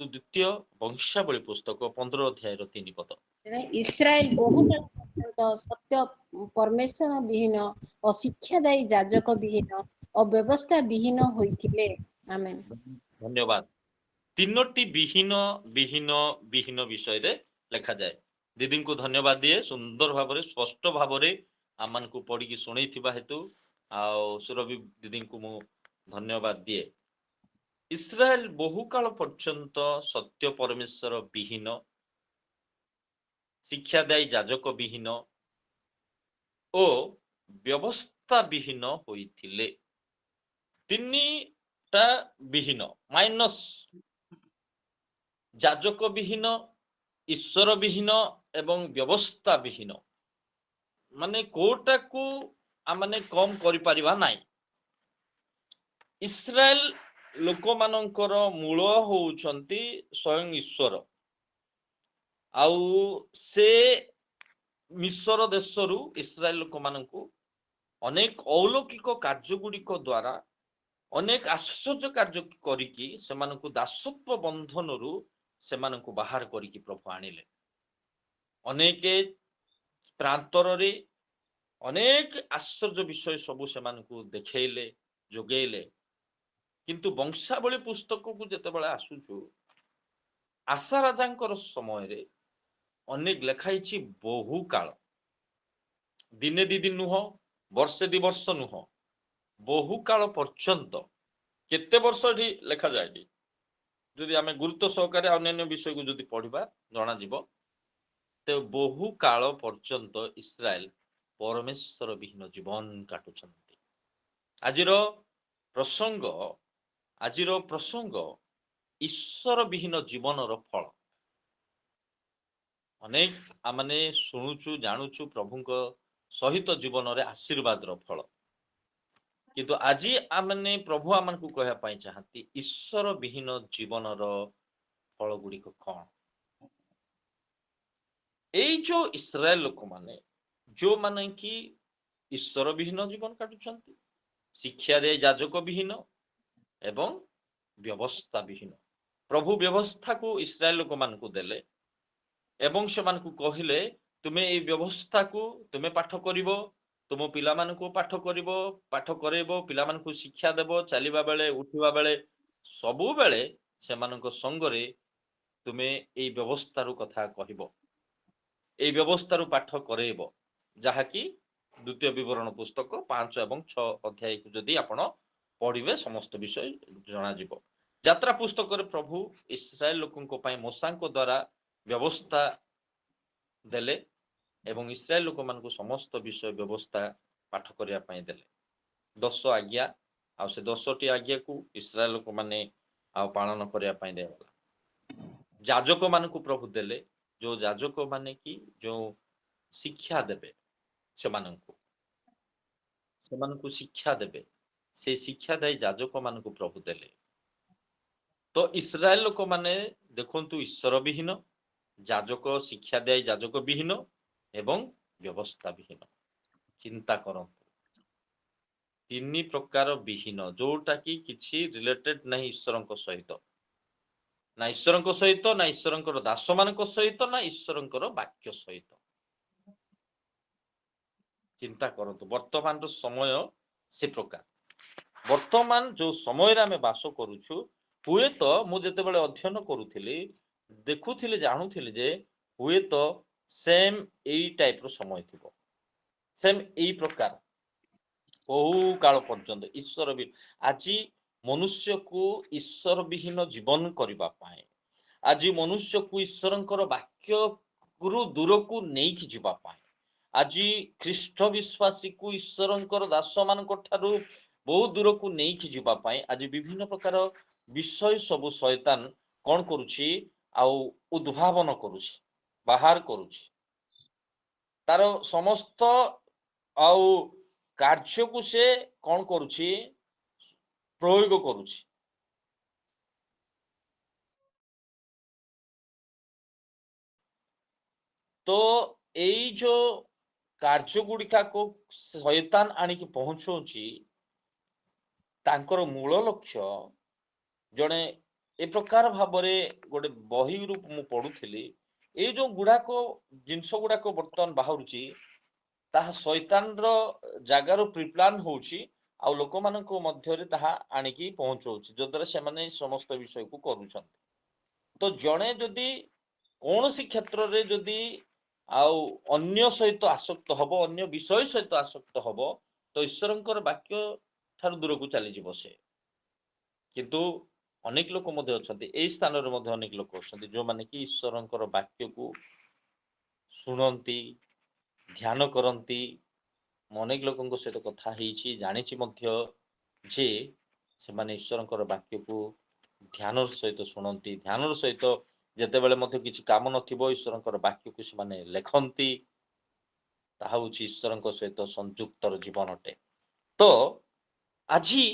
ଦ୍ୱିତୀୟ ବଂଶାବଳୀ ପୁସ୍ତକ 15 ଅଧ୍ୟାୟର 3 ପଦ। ଇସ୍ରାଏଲ ବହୁକାଳ ପର୍ଯ୍ୟନ୍ତ ସତ୍ୟ ପରମେଶ୍ୱର ବିହୀନ ଓ ଶିକ୍ଷାଦାୟୀ ଯାଜକ ବିହୀନ ଓ ବ୍ୟବସ୍ଥା ବିହୀନ ହୋଇଥିଲେ। ଆମେନ୍। ଧନ୍ୟବାଦ। ତିନୋଟି ବିହୀନ ବିହୀନ ବିହୀନ ବିଷୟରେ ଲେଖାଯାଏ। ଦିଦିଙ୍କୁ ଧନ୍ୟବାଦ ଦିଏ, ସୁନ୍ଦର ଭାବରେ ସ୍ପଷ୍ଟ ଭାବରେ ଆମମାନଙ୍କୁ ପଢିକି ଶୁଣେଇଥିବା ହେତୁ ଆଉ ସୁରଭି ଦିଦିଙ୍କୁ ମୁଁ ଧନ୍ୟବାଦ ଦିଏ। ଇସ୍ରାଏଲ ବହୁକାଳ ପର୍ଯ୍ୟନ୍ତ ସତ୍ୟ ପରମେଶ୍ୱର ବିହୀନ, ଶିକ୍ଷାଦାୟୀ ଯାଜକ ବିହୀନ ଓ ବ୍ୟବସ୍ଥା ବିହୀନ ହୋଇଥିଲେ। ତିନିଟା ବିହୀନ ମାଇନସ୍, ଯାଜକ ବିହୀନ, ଈଶ୍ୱର ବିହୀନ ଏବଂ ବ୍ୟବସ୍ଥା ବିହୀନ। ମାନେ କୋଉଟାକୁ ଆମେ କମ୍ କରିପାରିବା ନାହିଁ। ଇସ୍ରାଏଲ ଲୋକମାନଙ୍କର ମୂଳ ହଉଛନ୍ତି ସ୍ୱୟଂ ଈଶ୍ୱର। ଆଉ ସେ ମିଶ୍ର ଦେଶରୁ ଇସ୍ରାଏଲ ଲୋକମାନଙ୍କୁ ଅନେକ ଅଲୌକିକ କାର୍ଯ୍ୟ ଗୁଡ଼ିକ ଦ୍ୱାରା ଅନେକ ଆଶ୍ଚର୍ଯ୍ୟ କାର୍ଯ୍ୟ କରିକି ସେମାନଙ୍କୁ ଦାସତ୍ୱ ବନ୍ଧନରୁ ସେମାନଙ୍କୁ ବାହାର କରିକି ପ୍ରଭୁ ଆଣିଲେ। ଅନେକ ପ୍ରାନ୍ତରରେ ଅନେକ ଆଶ୍ଚର୍ଯ୍ୟ ବିଷୟ ସବୁ ସେମାନଙ୍କୁ ଦେଖେଇଲେ, ଯୋଗେଇଲେ। କିନ୍ତୁ ବଂଶାବଳୀ ପୁସ୍ତକକୁ ଯେତେବେଳେ ଆସୁଛୁ, ଆଶା ରାଜାଙ୍କର ସମୟରେ ଅନେକ ଲେଖା ହେଇଛି ବହୁ କାଳ, ଦିନେ ଦି ଦିନ ନୁହଁ, ବର୍ଷେ ଦି ବର୍ଷ ନୁହଁ, ବହୁ କାଳ ପର୍ଯ୍ୟନ୍ତ। କେତେ ବର୍ଷ ଏଠି ଲେଖାଯାଏନି, ଯଦି ଆମେ ଗୁରୁତ୍ୱ ସହକାରେ ଅନ୍ୟାନ୍ୟ ବିଷୟକୁ ଯଦି ପଢିବା ଜଣାଯିବ, ତେବେ ବହୁ କାଳ ପର୍ଯ୍ୟନ୍ତ ଇସ୍ରାଏଲ ପରମେଶ୍ୱର ବିହୀନ ଜୀବନ କାଟୁଛନ୍ତି। ଆଜିର ପ୍ରସଙ୍ଗ ଈଶ୍ୱର ବିହୀନ ଜୀବନର ଫଳ। ଅନେକ ଆମେ ଶୁଣୁଛୁ, ଜାଣୁଛୁ ପ୍ରଭୁଙ୍କ ସହିତ ଜୀବନରେ ଆଶୀର୍ବାଦର ଫଳ। କିନ୍ତୁ ଆଜି ଆମେ ପ୍ରଭୁ ଆମକୁ କହିବା ପାଇଁ ଚାହାନ୍ତି ଈଶ୍ୱର ବିହୀନ ଜୀବନର ଫଳ ଗୁଡ଼ିକ କଣ? ଏଇ ଯୋଉ ଇସ୍ରାଏଲ ଲୋକମାନେ ଯୋଉମାନେ କି ଈଶ୍ୱର ବିହୀନ ଜୀବନ କାଟୁଛନ୍ତି, ଶିକ୍ଷା ଦେଇ ଯାଜକ ବିହୀନ ଏବଂ ବ୍ୟବସ୍ଥା ବିହୀନ। ପ୍ରଭୁ ବ୍ୟବସ୍ଥାକୁ ଇସ୍ରାଏଲ ଲୋକମାନଙ୍କୁ ଦେଲେ ଏବଂ ସେମାନଙ୍କୁ କହିଲେ ତୁମେ ଏଇ ବ୍ୟବସ୍ଥାକୁ ତୁମେ ପାଠ କରିବ, ତୁମ ପିଲାମାନଙ୍କୁ ପାଠ କରିବ, ପାଠ କରେଇବ, ପିଲାମାନଙ୍କୁ ଶିକ୍ଷା ଦେବ, ଚାଲିବା ବେଳେ ଉଠିବା ବେଳେ ସବୁବେଳେ ସେମାନଙ୍କ ସଙ୍ଗରେ ତୁମେ ଏଇ ବ୍ୟବସ୍ଥାରୁ କଥା କହିବ, ଏଇ ବ୍ୟବସ୍ଥାରୁ ପାଠ କରେଇବ, ଯାହାକି ଦ୍ୱିତୀୟ ବିବରଣ ପୁସ୍ତକ 5 ଏବଂ 6 ଅଧ୍ୟାୟକୁ ଯଦି ଆପଣ ପଢିବେ ସମସ୍ତ ବିଷୟ ଜଣାଯିବ। ଯାତ୍ରା ପୁସ୍ତକରେ ପ୍ରଭୁ ଇସ୍ରାଏଲ ଲୋକଙ୍କ ପାଇଁ ମୋଶାଙ୍କ ଦ୍ୱାରା ବ୍ୟବସ୍ଥା ଦେଲେ ଏବଂ ଇସ୍ରାଏଲ ଲୋକମାନଙ୍କୁ ସମସ୍ତ ବିଷୟ ବ୍ୟବସ୍ଥା ପାଠ କରିବା ପାଇଁ ଦେଲେ। 10 ଆଜ୍ଞା, ଆଉ ସେ 10ଟି ଆଜ୍ଞାକୁ ଇସ୍ରାଏଲ ଲୋକମାନେ ଆଉ ପାଳନ କରିବା ପାଇଁ ଦିଆଗଲା। ଯାଜକ ମାନଙ୍କୁ ପ୍ରଭୁ ଦେଲେ, ଯୋଉ ଯାଜକ ମାନେ କି ଯୋଉ ଶିକ୍ଷା ଦେବେ, ସେମାନଙ୍କୁ ଶିକ୍ଷା ଦେବେ, ସେ ଶିକ୍ଷା ଦେଇ ଯାଜକ ମାନଙ୍କୁ ପ୍ରଭୁ ଦେଲେ। ତ ଇସ୍ରାଏଲ ଲୋକମାନେ ଦେଖନ୍ତୁ ଈଶ୍ୱର ବିହୀନ, ଯାଜକ ଶିକ୍ଷା ଦେଇ ଯାଜକ ବିହୀନ ଏବଂ ବ୍ୟବସ୍ଥା ବିହୀନ। ଚିନ୍ତା କରନ୍ତୁ, ତିନି ପ୍ରକାର ବିହୀନ, ଯୋଉଟା କି କିଛି ରିଲେଟେଡ ନାହିଁ ଈଶ୍ୱରଙ୍କ ସହିତ, ନା ଈଶ୍ୱରଙ୍କ ସହିତ, ନା ଈଶ୍ୱରଙ୍କର ଦାସମାନଙ୍କ ସହିତ, ନା ଈଶ୍ୱରଙ୍କର ବାକ୍ୟ ସହିତ। ଚିନ୍ତା କରନ୍ତୁ, ବର୍ତ୍ତମାନର ସମୟ ସେ ପ୍ରକାର। ବର୍ତ୍ତମାନ ଯୋଉ ସମୟରେ ଆମେ ବାସ କରୁଛୁ, ହୁଏତ ମୁଁ ଯେତେବେଳେ ଅଧ୍ୟୟନ କରୁଥିଲି, ଦେଖୁଥିଲି, ଜାଣୁଥିଲି ଯେ ହୁଏତ ସେମ୍ ଏଇ ଟାଇପର ସମୟ ଥିବ, ସେମ୍ ଏଇ ପ୍ରକାର ବହୁ କାଳ ପର୍ଯ୍ୟନ୍ତ ଈଶ୍ୱର ବି। ଆଜି ମନୁଷ୍ୟକୁ ଈଶ୍ୱର ବିହୀନ ଜୀବନ କରିବା ପାଇଁ, ଆଜି ମନୁଷ୍ୟକୁ ଈଶ୍ୱରଙ୍କର ବାକ୍ୟରୁ ଦୂରକୁ ନେଇକି ଯିବା ପାଇଁ, ଆଜି ଖ୍ରୀଷ୍ଟ ବିଶ୍ୱାସୀକୁ ଈଶ୍ୱରଙ୍କର ଦାସମାନଙ୍କ ଠାରୁ ବହୁତ ଦୂରକୁ ନେଇକି ଯିବା ପାଇଁ ଆଜି ବିଭିନ୍ନ ପ୍ରକାର ବିଷୟ ସବୁ ଶୟତାନ କଣ କରୁଛି, ଆଉ ଉଦ୍ଭାବନ କରୁଛି, ବାହାର କରୁଛି। ତାର ସମସ୍ତ ଆଉ କାର୍ଯ୍ୟକୁ ସେ କଣ କରୁଛି, ପ୍ରୟୋଗ କରୁଛି। ତ ଏଇ ଯୋଉ କାର୍ଯ୍ୟ ଗୁଡ଼ିକୁ ଶୟତାନ ଆଣିକି ପହଞ୍ଚଉଛି, ତାଙ୍କର ମୂଳ ଲକ୍ଷ୍ୟ ଜଣେ ए प्रकार भाबरे गोटे बही रु मु पढुथिली ए जो गुडाक जिंस गुडाक वर्तमान बाहरुची ताहा शैतान रो जागारो प्रिप्लान होउची आ लोक मानको मध्यरे ताहा आनिकी पहुंचौची जद्वारा से माने समस्त विषय को करूछन तो जणे जदि कौनसी क्षेत्र रे जदि आउ अन्य सहित आसक्त हब अन्य विषय सहित आसक्त हब तो ईश्वरंकर वाक्य ठार दूर को चली जीव से किंतु अनेक लोक मध्य अछंती एई स्थान रे मध्य अनेक लोक अछंती जो माने कि ईश्वरंकर वाक्य को सुनंती ध्यान करंती ମୁଁ ଅନେକ ଲୋକଙ୍କ ସହିତ କଥା ହେଇଛି ଜାଣିଛି ମଧ୍ୟ ଯେ ସେମାନେ ଈଶ୍ୱରଙ୍କର ବାକ୍ୟକୁ ଧ୍ୟାନର ସହିତ ଶୁଣନ୍ତି ଧ୍ୟାନର ସହିତ ଯେତେବେଳେ ମଧ୍ୟ କିଛି କାମ ନଥିବ ଈଶ୍ୱରଙ୍କର ବାକ୍ୟକୁ ସେମାନେ ଲେଖନ୍ତି ତାହା ହେଉଛି ଈଶ୍ୱରଙ୍କ ସହିତ ସଂଯୁକ୍ତର ଜୀବନ ଅଟେ ତ ଆଜି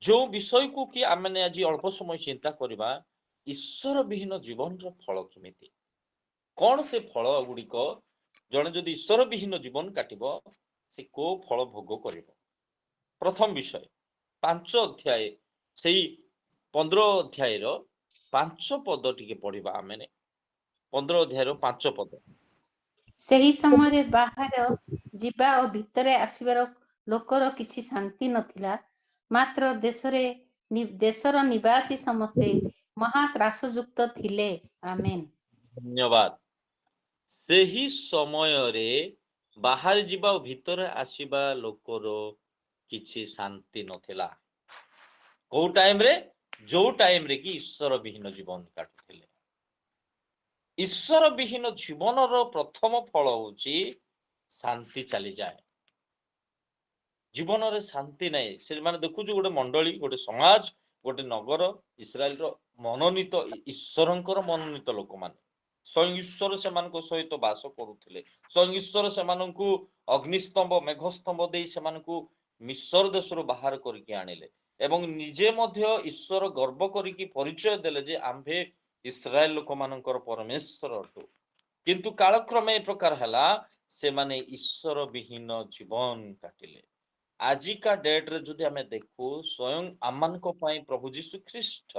ଯେଉଁ ବିଷୟକୁ କି ଆମେ ଆଜି ଅଳ୍ପ ସମୟ ଚିନ୍ତା କରିବା ଈଶ୍ୱର ବିହୀନ ଜୀବନର ଫଳ କେମିତି କ'ଣ ସେ ଫଳ ଗୁଡ଼ିକ ଜଣେ ଯଦି ଈଶ୍ୱର ବିହୀନ ଜୀବନ କାଟିବ से को फल भोग कर प्रथम विषय 5 अध्याय से 15 अध्याय 5 पद टिके पढ़िबा आमे 15 अध्याय 5 पद ସେହି ସମୟରେ ବାହାର ଯିବା ଓ ଭିତରେ ଆସିବାର ଲୋକର କିଛି ଶାନ୍ତି ନଥିଲା ମାତ୍ର ଦେଶର ନିବାସୀ ସମସ୍ତେ ମହା ତ୍ରାସଯୁକ୍ତ ଥିଲେ ଆମେନ୍ धन्यवाद ସେହି ସମୟରେ ବାହାରେ ଯିବା ଓ ଭିତରେ ଆସିବା ଲୋକର କିଛି ଶାନ୍ତି ନଥିଲା କୋଉ ଟାଇମ ରେ ଯୋଉ ଟାଇମ ରେ କି ଈଶ୍ୱର ବିହୀନ ଜୀବନ କାଟୁଥିଲେ ଈଶ୍ୱର ବିହୀନ ଜୀବନର ପ୍ରଥମ ଫଳ ହେଉଛି ଶାନ୍ତି ଚାଲିଯାଏ ଜୀବନରେ ଶାନ୍ତି ନାହିଁ ସେମାନେ ଦେଖୁଛୁ ଗୋଟେ ମଣ୍ଡଳୀ ଗୋଟେ ସମାଜ ଗୋଟେ ନଗର ଇସ୍ରାଏଲର ମନୋନୀତ ଈଶ୍ୱରଙ୍କର ମନୋନୀତ ଲୋକମାନେ स्वयं ईश्वर से सहित बास करुले स्वयं ईश्वर से अग्निस्तंभ मेघस्तंभ दे से मिस्र देश बाहर करके आनिले एवं निजे मध्य ईश्वर गर्व करिकी परिचय देले जे आम्भे इस्राएल लोक मानकर परमेश्वर अटु किंतु कालक्रमे ए प्रकार हला से माने ईश्वर विहीन जीवन काटिले आजिका डेट रे जदि आमे देखु स्वयं आमान को पई प्रभु यीशु ख्रीष्ट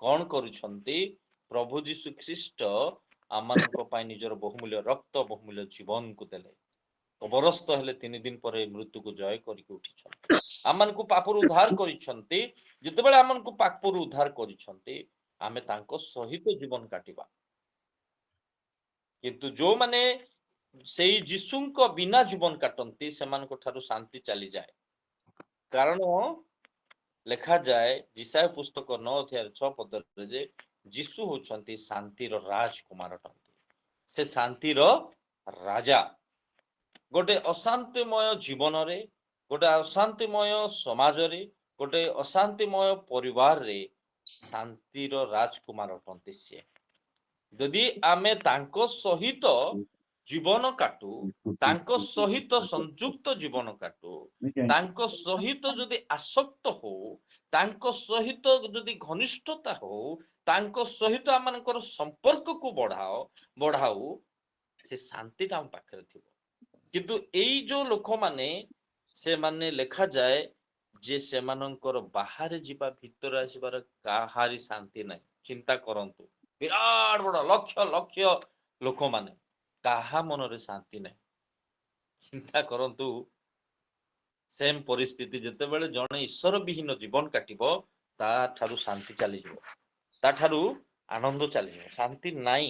कौन करूछंती प्रभु यीशु ख्रीष्ट आमाननको पाई निजर बहुमूल्य रक्त बहुमूल्य जीवन को देले कबरस्थ हेले 3 दिन पर मृत्यु को जय करके उठिछंती आमानको पापरु उद्धार करिछंती जतेबेले आमानको पापरु उद्धार करिछंती आमे तांको सहित जीवन काटिबा किंतु जो माने सेई यीशुंको बिना जीवन काटंती सेमानको ठारु शांति चली जाए कारण लेखा जाए जिसाय पुस्तक 9 अध्याय 6 पद रे जे जीशु होचंती शांतिर राजकुमार से शांतिर राजा गोटे अशांतिमय जीवन रे गोटे अशांतिमय समाज रे गोटे अशांतिमय परिवार रे शांतिर राजकुमार अटंती से यदि आमे तांको सहित जीवन काटू तांको सहित संयुक्त जीवन काटू तांको सहित जदि आसक्त हो तांको सहित जदि घनिष्ठता हो तांको सहित आमनकर संपर्क को बढ़ाऊ से शांति हम पाखरे थिबो किंतु एई जो लोक माने से माने लेखा जाए जे से मानकर बाहर जीवा भीतर आसीबार काहारी शांति नहीं चिंता करंतु विराट बड़ लक्ष लक्ष लोक माने काहा मनरे शांति नहीं चिंता करंतु सेम परिस्थिति जते बेले जणे ईश्वर विहीन जीवन काटिबो ता ठारू शांति चली जिवो ता ठारू आनंद चली जिवो शांति नाही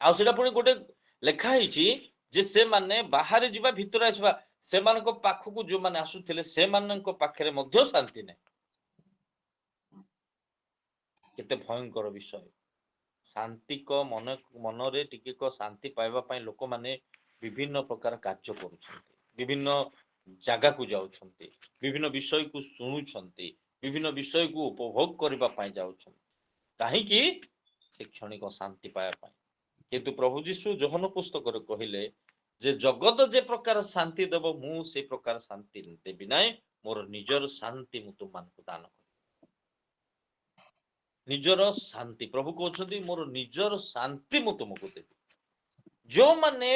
आ सेटा पुनी गोटे लेखा हिची जे से माने बाहर जीवा भीतर आसीबा से मानको पाखकु जो माने आसुथिले से मानको पाखरे मध्य शांति नाही केते भयंकर विषय शांति को मन रे टिके को शांति पाइबा पई लोक माने विभिन्न प्रकार कार्य करूछंती विभिन्न जगह को जाउछंती विभिन्न विषय को सुनुछंती विभिन्न विषय को उपभोग करबा पई जाउछंती काहे कि से क्षणिक शांति पाया पई किंतु प्रभु यीशु जोहन पुस्तक रे कहिले जे जगत जे प्रकार शांति देब मु से प्रकार शांति देबी नाही मोर निजर शांति मु तुम मानकु दान कर निजर शांति प्रभु कहते मोर निजर शांति मु तुमको देवी जो माने